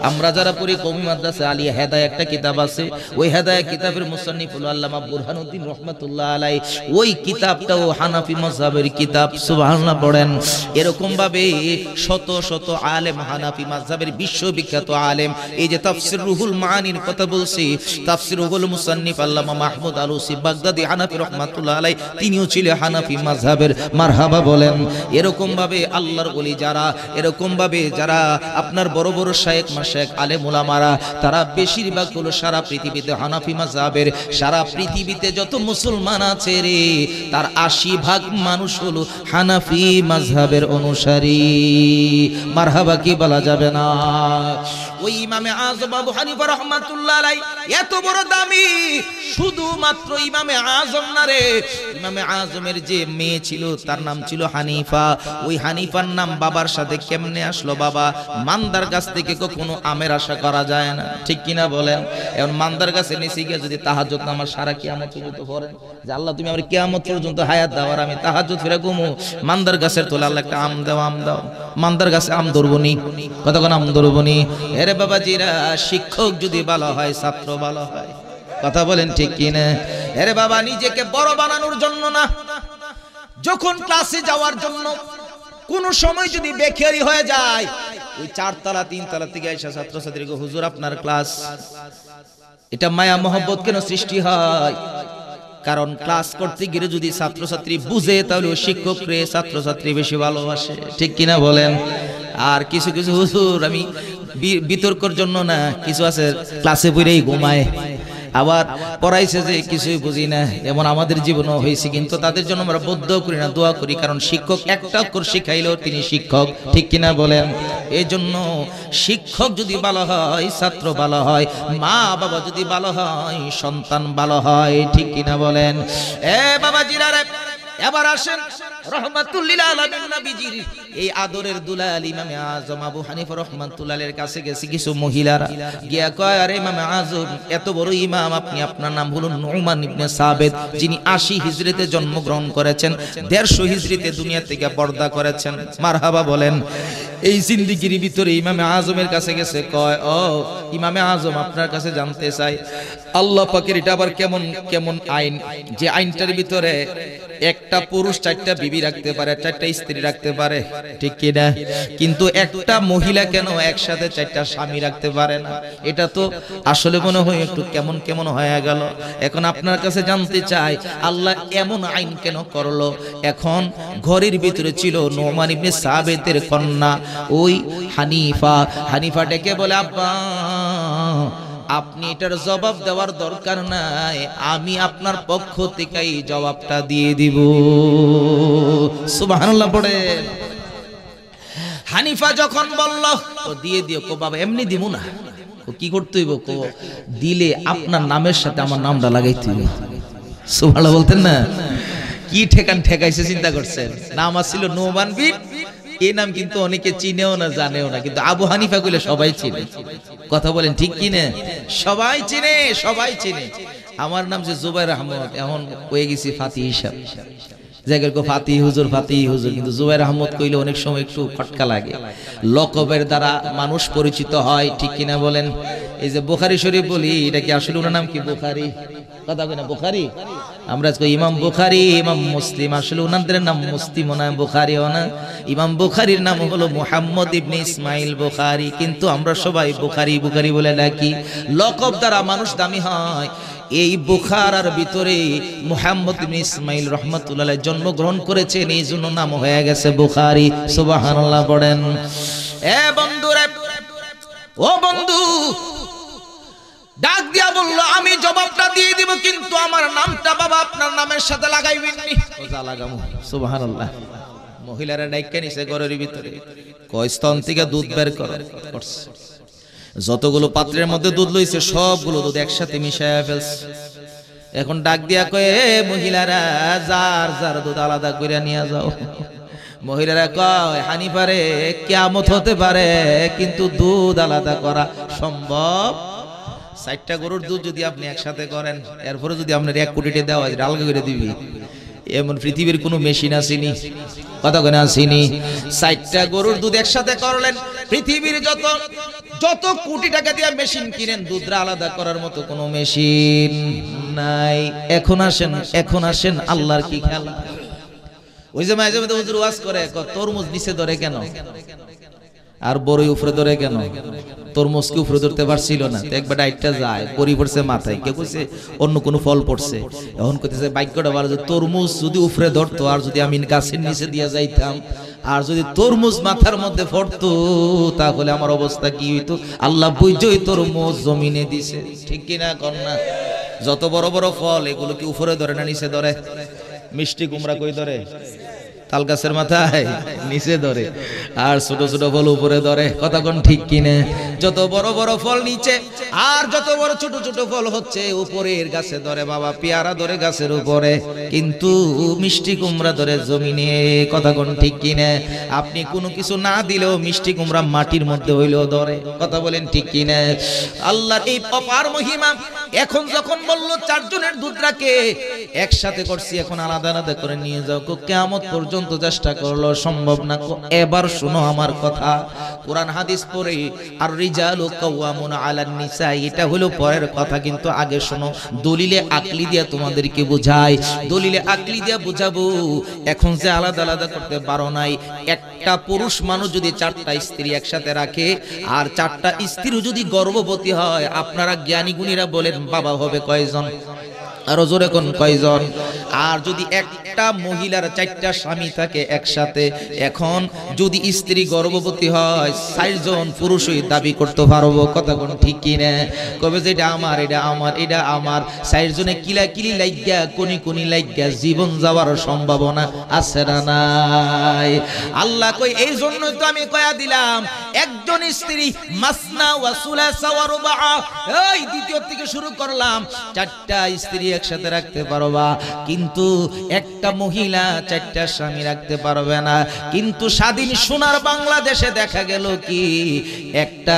আমরা যারা পড়ি কওমি মাদ্রাসা আলিয়া হেদায়া একটা কিতাব আছে, ওই হেদায়া কিতাবের মুসান্নিফ হলো আল্লামা বুরহানুদ্দিন রাহমাতুল্লাহ আলাইহি। ওই কিতাবটাও হানাফি মাযহাবের কিতাব। সুবহানাল্লাহ পড়েন। এরকম ভাবে শত শত আলেম হানাফি মাযহাবের বিশ্ববিখ্যাত আলেম। এই যে তাফসীর রুহুল মাআনির কথা বলছি, তাফসীর রুহুল মুসান্নিফ আল্লামা মাহমুদ আলুসি বাগদাদি হানাফি রাহমাতুল্লাহ আলাইহি, তিনিও ছিলেন হানাফি মাযহাবের। মারহাবা বলেন। এরকম ভাবে আল্লাহর ওলি যারা, এরকম ভাবে যারা আপনার বড় বড় শায়েখ মাশায়েখ আলেম উলামারা, তারা বেশিরভাগ হলো সারা পৃথিবীতে হানাফি মাযহাবের। সারা পৃথিবীতে যত মুসলমান আছে রে, তার ৮০% মানুষ হলো হানাফি মাযহাবের অনুসারী। মারহাবা কি বলা যাবে না? ওই ইমামে আজম আবু হানিফা রাহমাতুল্লাহ আলাইহি এত বড় দামি, শুধুমাত্র ইমামে আজম না রে, ইমামে আজমের যে মেয়ে ছিল তার নাম ছিল হানিফা। ওই হানিফার নাম বাবার সাথে কেমনে আসলো? বাবা মান্দার গাছ থেকে কখনো আমের আশা করা যায় না, ঠিক কিনা বলেন? এখন মান্দার গাছে নিচে গিয়ে যদি তাহাজ্জুদ নামাজ সারা কিয়ামত পর্যন্ত পড়েন, যে আল্লাহ তুমি আমার কিয়ামত পর্যন্ত হায়াত দাও, আর আমি তাহাজ্জুদ ফিরে ঘুমো, মান্দার গাছের তোলা আল্লাহ একটা আম দাও, আম দাও। মান্দার গাছে আম ধরবনি, কতক্ষণ আম ধরবনি? এরে বাবাজিরা, শিক্ষক যদি ভালো হয় ছাত্র ভালো হয়, কথা বলেন ঠিক কিনা? এরে বাবা, নিজেকে বড় বানানোর জন্য না, যখন ক্লাসে যাওয়ার জন্য কোন সময় যদি বেখেয়ারি হয়ে যায়, ওই 4 তলা 3 তলা থেকে এসে ছাত্রছাত্রীকে হুজুর আপনার ক্লাস, এটা মায়া মহব্বত কেন সৃষ্টি হয়? কারণ ক্লাস করতে গিয়ে যদি ছাত্রছাত্রী বুঝে, তাহলে শিক্ষকরে ছাত্রছাত্রী বেশি ভালোবাসে, ঠিক কিনা বলেন? আর কিছু কিছু হুজুর, আমি বিতর্কের জন্য না, কিছু আছে ক্লাসে বইরেই ঘুমায়, আবার পড়াইছে যে কিছুই বুঝি না, এমন আমাদের জীবনও হয়েছে। কিন্তু তাদের জন্য আমরা বদ্ধ করি না, দোয়া করি, কারণ শিক্ষক একটা অক্ষর শিখাইলেও তিনি শিক্ষক, ঠিক কিনা বলেন? এই জন্য শিক্ষক যদি ভালো হয়, ছাত্র ভালো হয়, মা বাবা যদি ভালো হয়, সন্তান ভালো হয়, ঠিক কিনা বলেন? এ বাবা জিরারে, এবার আসেন রহমাতুল লিল আলামিন নবীজির এই আদরের দুলাল ইমামে আজম আবু হানিফা রাহমাতুল্লাহ আলাইহির কাছে গেছে কিছু মহিলারা, গিয়া কয়, আরে ইমামে আজম এত বড় ইমাম আপনি, আপনার নাম হলো নুমান ইবনে সাবিত, যিনি 80 হিজরিতে জন্মগ্রহণ করেছেন, 150 হিজরিতে দুনিয়া থেকে পর্দা করেছেন। মারহাবা বলেন। এই জিন্দেগির ভিতরে ইমামে আজমের কাছে গেছে, কয়, ও ইমামে আজম আপনার কাছে জানতে চাই, আল্লাহ পাকের এটা আবার কেমন কেমন আইন, যে আইনটার ভিতরে একটা একটা পুরুষ 4টা বিবি রাখতে পারে, 4টা স্ত্রী রাখতে পারে, ঠিক কি না? কিন্তু একটা মহিলা কেন একসাথে 4টা স্বামী রাখতে পারে না? এটা তো আসলে মনে হয় একটু কেমন কেমন হয়ে গেল। এখন আপনার কাছে জানতে চাই, আল্লাহ এমন আইন কেন করলো? এখন ঘরের ভিতরে ছিল নোমান ইবনে সাবিতের কন্যা ওই হানিফা ডেকে বলে, আব্বা আপনি এটার জবাব দেওয়ার দরকার নাই, আমি আপনার পক্ষ থেকেই জবাবটা দিয়ে দিব। সুবহানাল্লাহ পড়ে। হানিফা যখন বলল ও দিয়ে দিও, কো বাবা এমনি দিব না, কি করতে হইব, কো দিলে আপনার নামের সাথে আমার নামটা লাগাইতে হইব। সুবহানাল্লাহ বলতেন না? কি ঠেকাইছে চিন্তা করছেন? নাম ছিল নোমান বিন, এই নাম কিন্তু অনেকে চিনেও না জানেও না, কিন্তু আবু হানিফা কইলে সবাই চিনে। কথা বলেন ঠিক কি না? সবাই চিনে। আমার নাম যে জুবাইর আহমদ, এখন হয়ে গেছি ফাতিহ হিসাব, জায়গার কো ফাতিহ হুজুর, কিন্তু জুবাইর আহমদ কইলে অনেক সময় একটু খটকা লাগে। লকবের দ্বারা মানুষ পরিচিত হয়, ঠিক কিনা বলেন? এই যে বুখারী শরীফ বলি, এটা কি আসলে ওনার নাম কি বুখারী? কথা কই না বুখারী? আমরা আজকে ইমাম বুখারী, ইমাম মুসলিম, আসলে ওনাদের নাম মুসলিম না, বুখারীও না। ইমাম বুখারীর নাম হলো মুহাম্মদ ইবনে ইসমাইল বুখারী, কিন্তু আমরা সবাই বুখারী বলে ডাকি। লকব দ্বারা মানুষ দামি হয়। এই বুখারার ভিতরে মুহাম্মদ ইবনে ইসমাইল রাহমাতুল্লাহ আলাইহি জন্মগ্রহণ করেছেন, এই জন্য নাম হয়ে গেছে বুখারী। সুবহানাল্লাহ পড়েন। এ বন্ধুরে, ও বন্ধু ডাক দিয়া বলল, আমি জবাবটা দিয়ে দিব, কিন্তু আমার নামটা বাবা আপনার নামের সাথে লাগাইবেন নি। ওজা লাগামু। সুবহানাল্লাহ। মহিলারা ডাইকা নিছে ঘরের ভিতরে, কয় স্তন থেকে দুধ বের করছে, যতগুলো পাত্রের মধ্যে দুধ লইছে সবগুলো দুধ একসাথে মিশায়া ফেলছে। এখন ডাক দিয়া কয়, মহিলারা যার দুধ আলাদা করে নিয়ে যাও। মহিলারা কয়, হানিফারে কিয়ামত হতে পারে, কিন্তু দুধ আলাদা করা সম্ভব। 4টা গরুর দুধ যদি আপনি একসাথে করেন, এরপরে যদি আপনার 1 কোটিতে দেওয়া হয়, আলাদা করে দিবি, এমন পৃথিবীর কোনো মেশিন আসেনি। কথা কই না? আসেনি। 4টা গরুর দুধ একসাথে করলেন, পৃথিবীর যত কোটি টাকা দিয়ে মেশিন কিনেন, দুধরা আলাদা করার মতো কোনো মেশিন নাই। এখন আসেন আল্লাহর কি খেলা। ওই যে মাঝে মাঝে হুজুর ওয়াজ করে, তরমুজ নিচে ধরে কেন আর বড়ই উপরে ধরে কেন? তরমুজকে উপরে ধরতে পারছিল না, তো একবার ডাইটটা যায়, পরি পড়ছে মাথায়, কেউ কইছে অন্য কোনো ফল পড়ছে। এখন কইতেছে বাক্যটা ভালো, যে তরমুজ যদি উপরে ধরতো, আর যদি আমি গাছের নিচে দিয়ে যাইতাম, আর যদি তরমুজ মাথার মধ্যে পড়তো, তাহলে আমার অবস্থা কি হইতো? আল্লাহ বুঝই তরমুজ জমিনে দিছে, ঠিক কিনা কন্যা? যত বড় বড় ফল, এগুলো কি উপরে ধরে না নিচে ধরে? মিষ্টি কুমড়া কই ধরে? তাল গাছের মাথায় নিচে ধরে, আর ছোট ছোট ফল উপরে ধরে। কথা কোন ঠিক কিনে? যত বড় বড় ফল নিচে, আর যত বড় ছোট ছোট ফল হচ্ছে উপরের গাছে ধরে। বাবা পেয়ারা ধরে গাছের উপরে, কিন্তু মিষ্টি কুমড়া ধরে জমিনে। কথা কোন ঠিক কিনে? আপনি কোনো কিছু না দিলেও মিষ্টি কুমড়া মাটির মধ্যে হইলেও ধরে। কথা বলেন ঠিক কিনে? আল্লাহর এই অপার মহিমা। এখন যখন বললো 4 জনের দুধরাকে একসাথে করছি, এখন আলাদা আলাদা করে নিয়ে যাও, কিয়ামত পর্যন্ত চেষ্টা করলো, সম্ভব না। এবার শুনো আমার কথা, কোরআন হাদিস পড়ে, আর রিজালু কাওয়ামুন আলান নিসা, এটা হলো পরের কথা, কিন্তু আগে শোনো। দলিলে আকলি দিয়া তোমাদেরকে বুঝাই, দলিলে আকলি দিয়া বুঝাবো। এখন যে আলাদা আলাদা করতে পারো নাই, একটা পুরুষ মানুষ যদি 4টা স্ত্রী একসাথে রাখে, আর 4টা স্ত্রী যদি গর্ভবতী হয়, আপনারা জ্ঞানী গুণীরা বলেন বাবা হবে কয়জন? আরো জোরে কোন কয়জন? আর যদি একটা মহিলার 4টা স্বামী থাকে একসাথে, এখন যদি স্ত্রী গর্ভবতী হয়, 4 জন পুরুষই দাবি করতে পারবো। কথা কোন ঠিক কি না? কবে যে এটা আমার, এটা আমার, এটা আমার, 4 জনে কিলাকিলি লাগিয়া, কোনি লাগিয়া জীবন যাওয়ার সম্ভাবনা আছে না নাই? আল্লাহ কই, এই জন্যই তো আমি কয়া দিলাম, একজন স্ত্রী মাসনা ওয়া সুলাসা ওয়া রুবা, এই দ্বিতীয় থেকে শুরু করলাম, 4টা স্ত্রী একসাথে রাখতে পারবা, কিন্তু একটা মহিলা 4টা স্বামী রাখতে পারবে না। কিন্তু স্বাধীন সোনার বাংলাদেশে দেখা গেল কি, একটা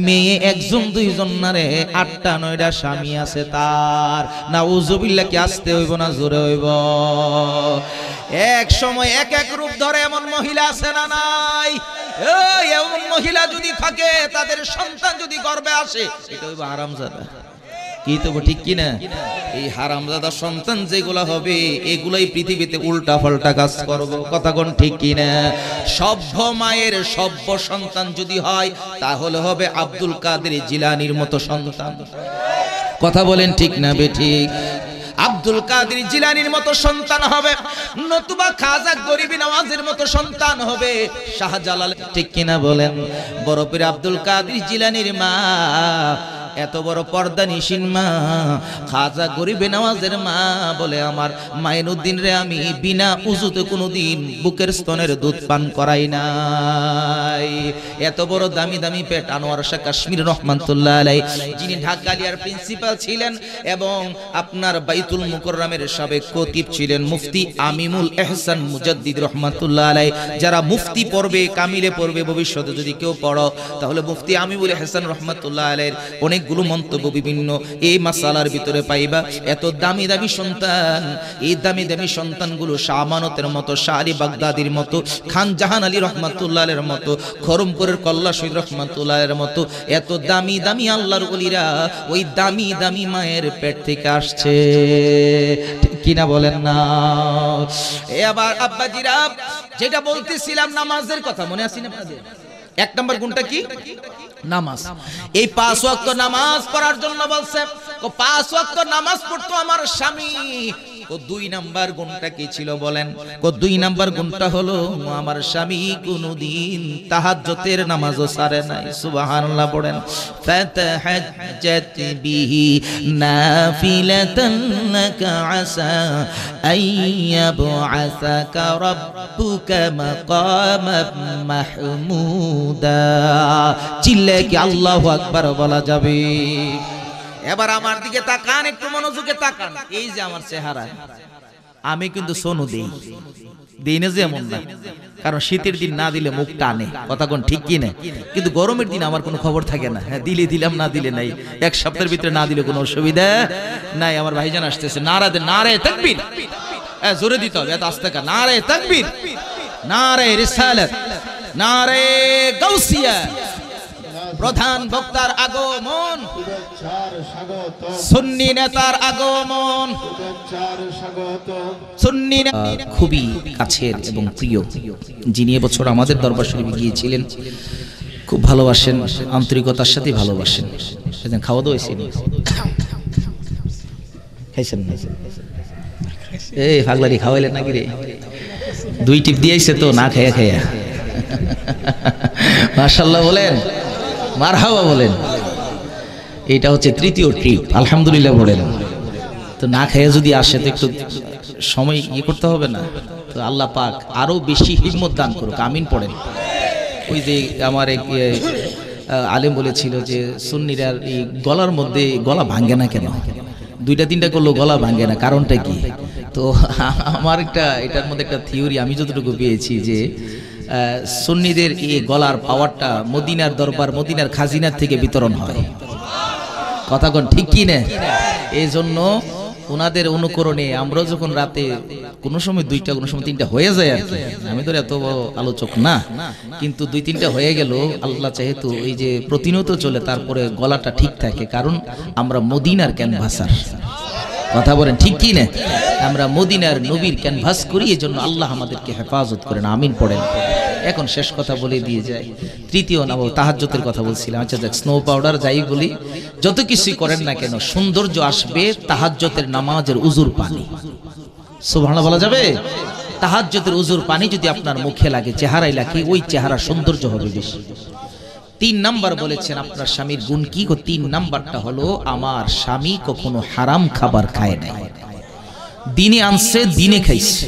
মেয়ে 1 জন 2 জন না রে, 8টা 9টা স্বামী আছে তার। নাউজুবিল্লাহ, কি আসতে হইব না জোরে হইব? এক সময় এক এক রূপ ধরে এমন মহিলা আছে না নাই? এই এমন মহিলা যদি থাকে, তাদের সন্তান যদি গর্ভে আসে, এটা হইব হারামজাদা। কি তো ঠিক কি না? এই হারামজাদা সন্তান যেগুলা হবে এগুলাই পৃথিবীতে উল্টা পাল্টা কাজ করব, কথা কোন ঠিক কি না? সভ্য মায়ের সভ্য সন্তান যদি হয় তাহলে হবে আব্দুল কাদের জিলানীর মতো সন্তান, কথা বলেন ঠিক না বেঠিক? আব্দুল কাদের জিলানীর মতো সন্তান হবে, নতুবা খাজা গরিবি নওয়াজের মতো সন্তান হবে, শাহজালাল, ঠিক কিনা বলেন? বড় পীর আব্দুল কাদের জিলানীর মা এত বড় পর্দা নিশিন মা, খাজা গরিবে নওয়াজের মা বলে আমার মাইনুদ্দিন রে আমি বিনা উযুতে কোনোদিন বুকের স্তনের দুধ পান করাই নাই। এত বড় দামি দামি পেট আনোয়ার শাহ কাশ্মীর রহমাতুল্লাহ আলাইহি, যিনি ঢাকা আলিয়ার প্রিন্সিপাল ছিলেন এবং আপনার বাইতুল মুকাররমের সাবেক খতিব ছিলেন মুফতি আমিমুল ইহসান মুজাদ্দিদ রহমাতুল্লাহ আলাইহি। যারা মুফতি পড়বে, কামিলে পড়বে, ভবিষ্যতে যদি কেউ পড়ো তাহলে মুফতি আমিমুল ইহসান রহমাতুল্লাহ আলাইহির অনেকগুলো মন্তব্য বিভিন্ন এই মাসালার ভিতরে পাইবা। এত দামি দামি সন্তান, এই দামি দামি সন্তানগুলো শাহ আমানতের মতো, শাহ আলী বাগদাদির মতো, খান জাহান আলী রহমাতুল্লাহ আলাইহির মতো, খরমপুরের কল্লা শহীদ রহমাতুল্লাহ আলাইহির মতো এত দামি দামি আল্লাহর ওলিরা ওই দামি দামি মায়ের পেট থেকে আসছে, ঠিক কিনা বলেন না? এবার আব্বাজিরা যেটা বলতেছিলাম নামাজের কথা মনে আছে না আপনাদের? এক নম্বর গুণটা কি? নামাজ। এই 5 ওয়াক্ত নামাজ পড়ার জন্য বলছে, 5 ওয়াক্ত নামাজ পড়তো আমার স্বামী। 2 নাম্বার গুণটা কি ছিল বলেন? 2 নাম্বার গুণটা হলো আমার স্বামী কোনদিন তাহাজ্জুদের নামাজও ছাড়ে নাই। সুবহানাল্লাহ পড়েন। ফাতাহাজ্জাত বিহি নাফিলাতান লাকা আসা আইয়াবআসাকা রাব্বুকা মাকামান মাহমুদা। চিল্লে কি আল্লাহু আকবার বলা যাবে? এবার আমার দিকে তাকান, একটু মনোযোগে তাকান। এই যে আমার চেহারা, আমি কিন্তু সোনু দেই না যে এমন না, কারণ শীতের দিন না দিলে মুখ টানে, কথা কোন ঠিক কি না? কিন্তু গরমের দিন আমার কোনো খবর থাকে না, হ্যাঁ দিলে দিলাম, না দিলে নাই। এক সপ্তাহের ভিতরে না দিলে কোনো অসুবিধা নাই। আমার ভাইজান আসতেছে, নারে তাকবীর, হ্যাঁ জোরে দিতে হবে, এত আস্তে কা, নারে তাকবীর, নারে রিসালাত, নারে গাউসিয়া। প্রধান বক্তার আগমন, সুন্নি নেতার আগমন, সুন্নি খুবই কাছের এবং প্রিয়, যিনি এবছর আমাদের দরবার শরীফে গিয়েছিলেন। খুব ভালোবাসেন, আন্তরিকতার সাথে ভালোবাসেন। সেদিন খাওয়া দাওয়া হয়েছে, খাইছেন? এই ফাগলারি খাওয়াইলেন নাকি রে? 2 টিপ দিয়েছে তো না খাইয়া খাইয়া। মাশাআল্লাহ বলেন, মারহাবা বলেন। এটা হচ্ছে 3য় ট্রিপ, আলহামদুলিল্লাহ বলেন। তো না খেয়ে যদি আসে তো একটু সময় করতে হবে না? তো আল্লাহ পাক আরো বেশি হিম্মত দান করুক, আমিন পড়েন। ওই যে আমার এক আলেম বলেছিল যে সুন্নিরা এই গলার মধ্যে গলা ভাঙে না কেন? 2টা 3টা করলেও গলা ভাঙে না, কারণটা কি? তো আমার এটার মধ্যে একটা থিওরি আমি যতটুকু পেয়েছি যে সুন্নিদের এই গলার পাওয়ারটা মদিনার দরবার, মদিনার খাজিনার থেকে বিতরণ হয়, কথা কোন ঠিক কি না? এই জন্য ওনাদের অনুকরণে আমরা যখন রাতে কোনো সময় 2টা, কোনো সময় 3টা হয়ে যায় আর কি। আমি তো এত বড় আলোচক না, কিন্তু 2-3টা হয়ে গেল আল্লাহ যেহেতু এই যে প্রতিনিয়ত চলে, তারপরে গলাটা ঠিক থাকে, কারণ আমরা মদিনার ক্যানভাসার, কথা বলেন ঠিক কি না? আমরা মদিনার নবীর ক্যানভাস করি, এজন্য আল্লাহ আমাদেরকে হেফাজত করেন, আমিন পড়েন। এখন শেষ কথা বলে দিয়ে যায়, 3য় নাম তাহাজ্জুদের কথা বলছিলাম। আচ্ছা যাক, স্নো পাউডার যাই বলি, যত কিছুই করেন না কেন সৌন্দর্য আসবে তাহাজ্জুদের নামাজের উজুর পানি। সুবহানাল্লাহ বলা যাবে? তাহাজ্জুদের উজুর পানি যদি আপনার মুখে লাগে, চেহারায় লাগে, ওই চেহারা সৌন্দর্য হবে বেশি। 3 নাম্বার বলেছেন আপনার স্বামীর গুণ কি? 3 নাম্বারটা হলো আমার স্বামী কখনো হারাম খাবার খায় নাই। দিনে আনছে, দিনে খাইছে,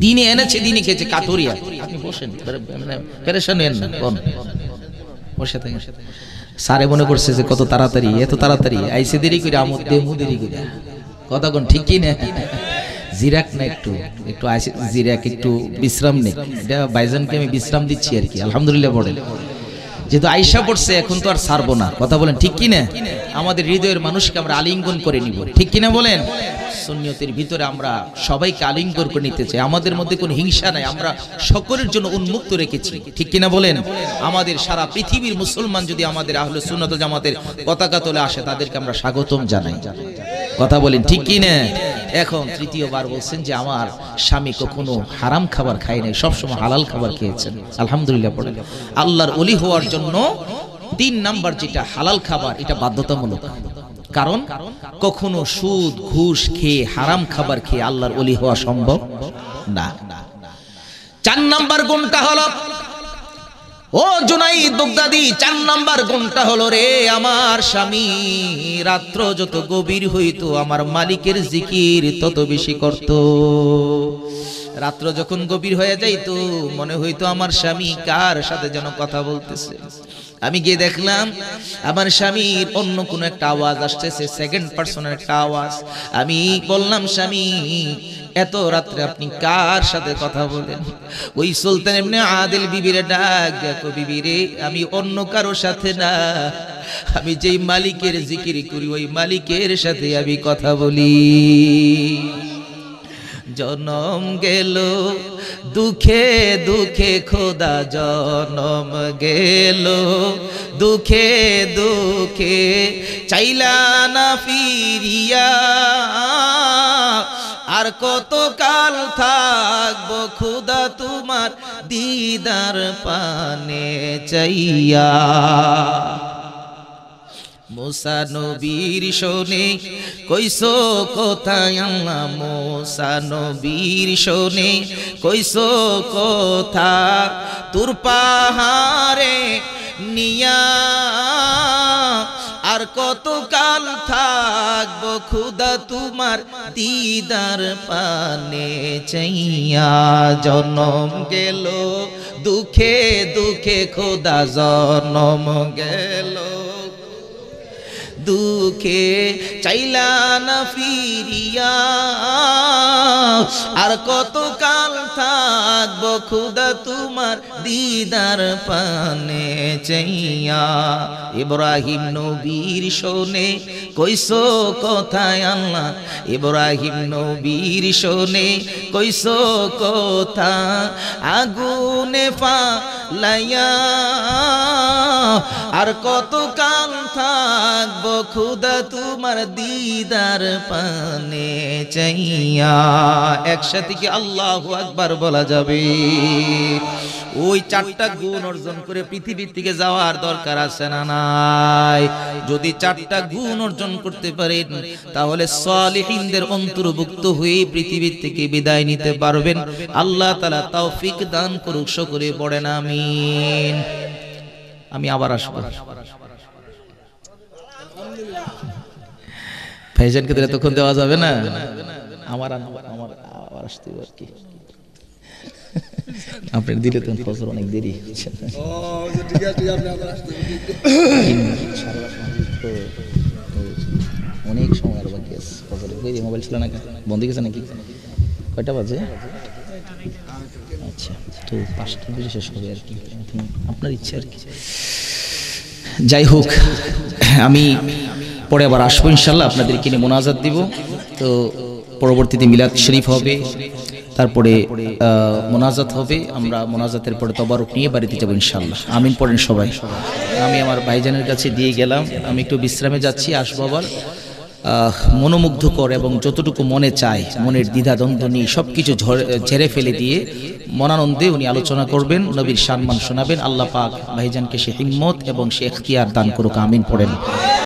দিনে এনেছে, দিনে খেয়েছে। কাতরিয়া, আপনি বসেন, পেরেশান হন না, কোন বসে থাকেন। স্যারে মনে করছে যে কত তাড়াতাড়ি, এত তাড়াতাড়ি আইসে, দেরি করে আমদ দেমু, দেরি করে, কথা কোন ঠিক কি না? জিরাক না, একটু আইসে জিরাক, একটু বিশ্রাম নেই। এটা ভাইজানকে আমি বিশ্রাম দিচ্ছি আর কি, আলহামদুলিল্লাহ পড়েন। যেহেতু আয়েশা পড়ছে এখন তো আর ছাড়বো না, কথা বলেন ঠিক কি না? আমাদের হৃদয়ের মানুষকে আমরা আলিঙ্গন করে নিব, ঠিক কি না বলেন? সুন্নিয়তের ভিতরে আমরা সবাইকে আলিঙ্গন করে নিতে চাই, আমাদের মধ্যে কোনো হিংসা নাই, আমরা সকলের জন্য উন্মুক্ত রেখেছি, ঠিক কি না বলেন? আমাদের সারা পৃথিবীর মুসলমান যদি আমাদের আহলে সুন্নাত ওয়াল জামাতের পতাকা তোলে আসে, তাদেরকে আমরা স্বাগতম জানাই, কথা বলেন ঠিক কি না? এখন তৃতীয়বার বলছেন যে আমার স্বামী কখনো হারাম খাবার খায় নাই, সবসময় হালাল খাবার খেয়েছেন, আলহামদুলিল্লাহ পড়েন। আল্লাহর ওলি হওয়ার জন্য 3 নাম্বার যেটা হালাল খাবার, এটা বাধ্যতামূলক। কারণ কখনো সুদ ঘুষ খেয়ে হারাম খাবার খেয়ে আল্লাহর ওলি হওয়া সম্ভব না। 4 নাম্বার গুণটা হলো, ও জুনাইদ বাগদাদি, 4 নাম্বার গুণটা হলো রে আমার স্বামী রাত্র যত গভীর হইতো আমার মালিকের জিকির তত বেশি করত। রাত্র যখন গভীর হয়ে যাইতো মনে হইতো আমার স্বামী কার সাথে যেন কথা বলতেছে। আমি গিয়ে দেখলাম আমার স্বামীর অন্য কোনো একটা আওয়াজ আসতেছে, সেকেন্ড পারসনের একটা আওয়াজ। আমি বললাম, স্বামী এত রাত্রে আপনি কার সাথে কথা বলেন? ওই সুলতান ইবনে আদিল বিবিরে ডাক দেখো, বিবিরে আমি অন্য কারো সাথে না, আমি যেই মালিকের জিকির করি ওই মালিকের সাথে আমি কথা বলি। জনম গেল দুঃখে দুঃখে খোদা, জনম গেল দুঃখে দুঃখে চাইলা না ফিরিয়া, আর কত কাল থাকবো খোদা তোমার দিদার পানে চাইয়া। মুসা নবীর শোনে কইসো কোথায় আল্লাহ, মুসা নবীর শোনে কইসো কথা, তুর পাহাড়ে নিয়া আর কত কাল থাকবো খোদা তোমার দিদার পানে চাইয়া। জনম গেল দুঃখে দুঃখে খোদা, জনম গেল দুঃখে চাইলা না ফিরিয়া, আর কত কাল থাকবো খোদা তোমার দিদার পানে চাইয়া। ইব্রাহিম নবীর শোনে কইসো কোথায় আল্লাহ, ইব্রাহিম নবীর শোনে কইসো কথা, আগুনে ফালাইয়া আর কত কাল থাকবো খোদা তোমার দিদার পানে চাইয়া। একসাথে কি আল্লাহু আকবার বলা যাবে? ওই 4টা গুণ অর্জন করে পৃথিবীর থেকে যাওয়ার দরকার আছে না নাই? যদি 4টা গুণ অর্জন করতে পারেন তাহলে সালিহিনদের অন্তর্ভুক্ত হয়ে পৃথিবীর থেকে বিদায় নিতে পারবেন। আল্লাহ তাআলা তৌফিক দান করুক, সকলে পড়েন আমিন। আমি আবার আসবো। ভাইজানকে দিলে তখন দেওয়া যাবে না, আমার আবার আসতে আর কি। আপনার দিলে তো ফজর অনেক দেরি হচ্ছে। অনেক সময় আর বাকি আছে ফজরে। মোবাইল ছিল না, বন্ধ গেছে নাকি? কয়টা বাজে? আচ্ছা, তো 5টা বাজে শেষ হবে আর কি, আপনার ইচ্ছা আর কি। যাই হোক, আমি পরে আবার আসবো ইনশাল্লাহ, আপনাদেরকে নিয়ে মোনাজাত দিব। তো পরবর্তীতে মিলাদ শরীফ হবে, তারপরে মোনাজাত হবে, আমরা মোনাজাতের পরে তবারক নিয়ে বাড়িতে যাবো ইনশাল্লাহ। আমিন পড়েন সবাই। আমি আমার ভাইজানের কাছে দিয়ে গেলাম, আমি একটু বিশ্রামে যাচ্ছি, আসবো আবার। মনোমুগ্ধকর এবং যতটুকু মনে চায়, মনের দ্বিধা দ্বন্দ্ব নিয়ে সবকিছু ঝেড়ে ফেলে দিয়ে মনানন্দে উনি আলোচনা করবেন, নবীর সম্মান শোনাবেন। আল্লাহ পাক ভাইজানকে সে হিম্মত এবং সে ইখতিয়ার দান করুক, আমিন পড়েন।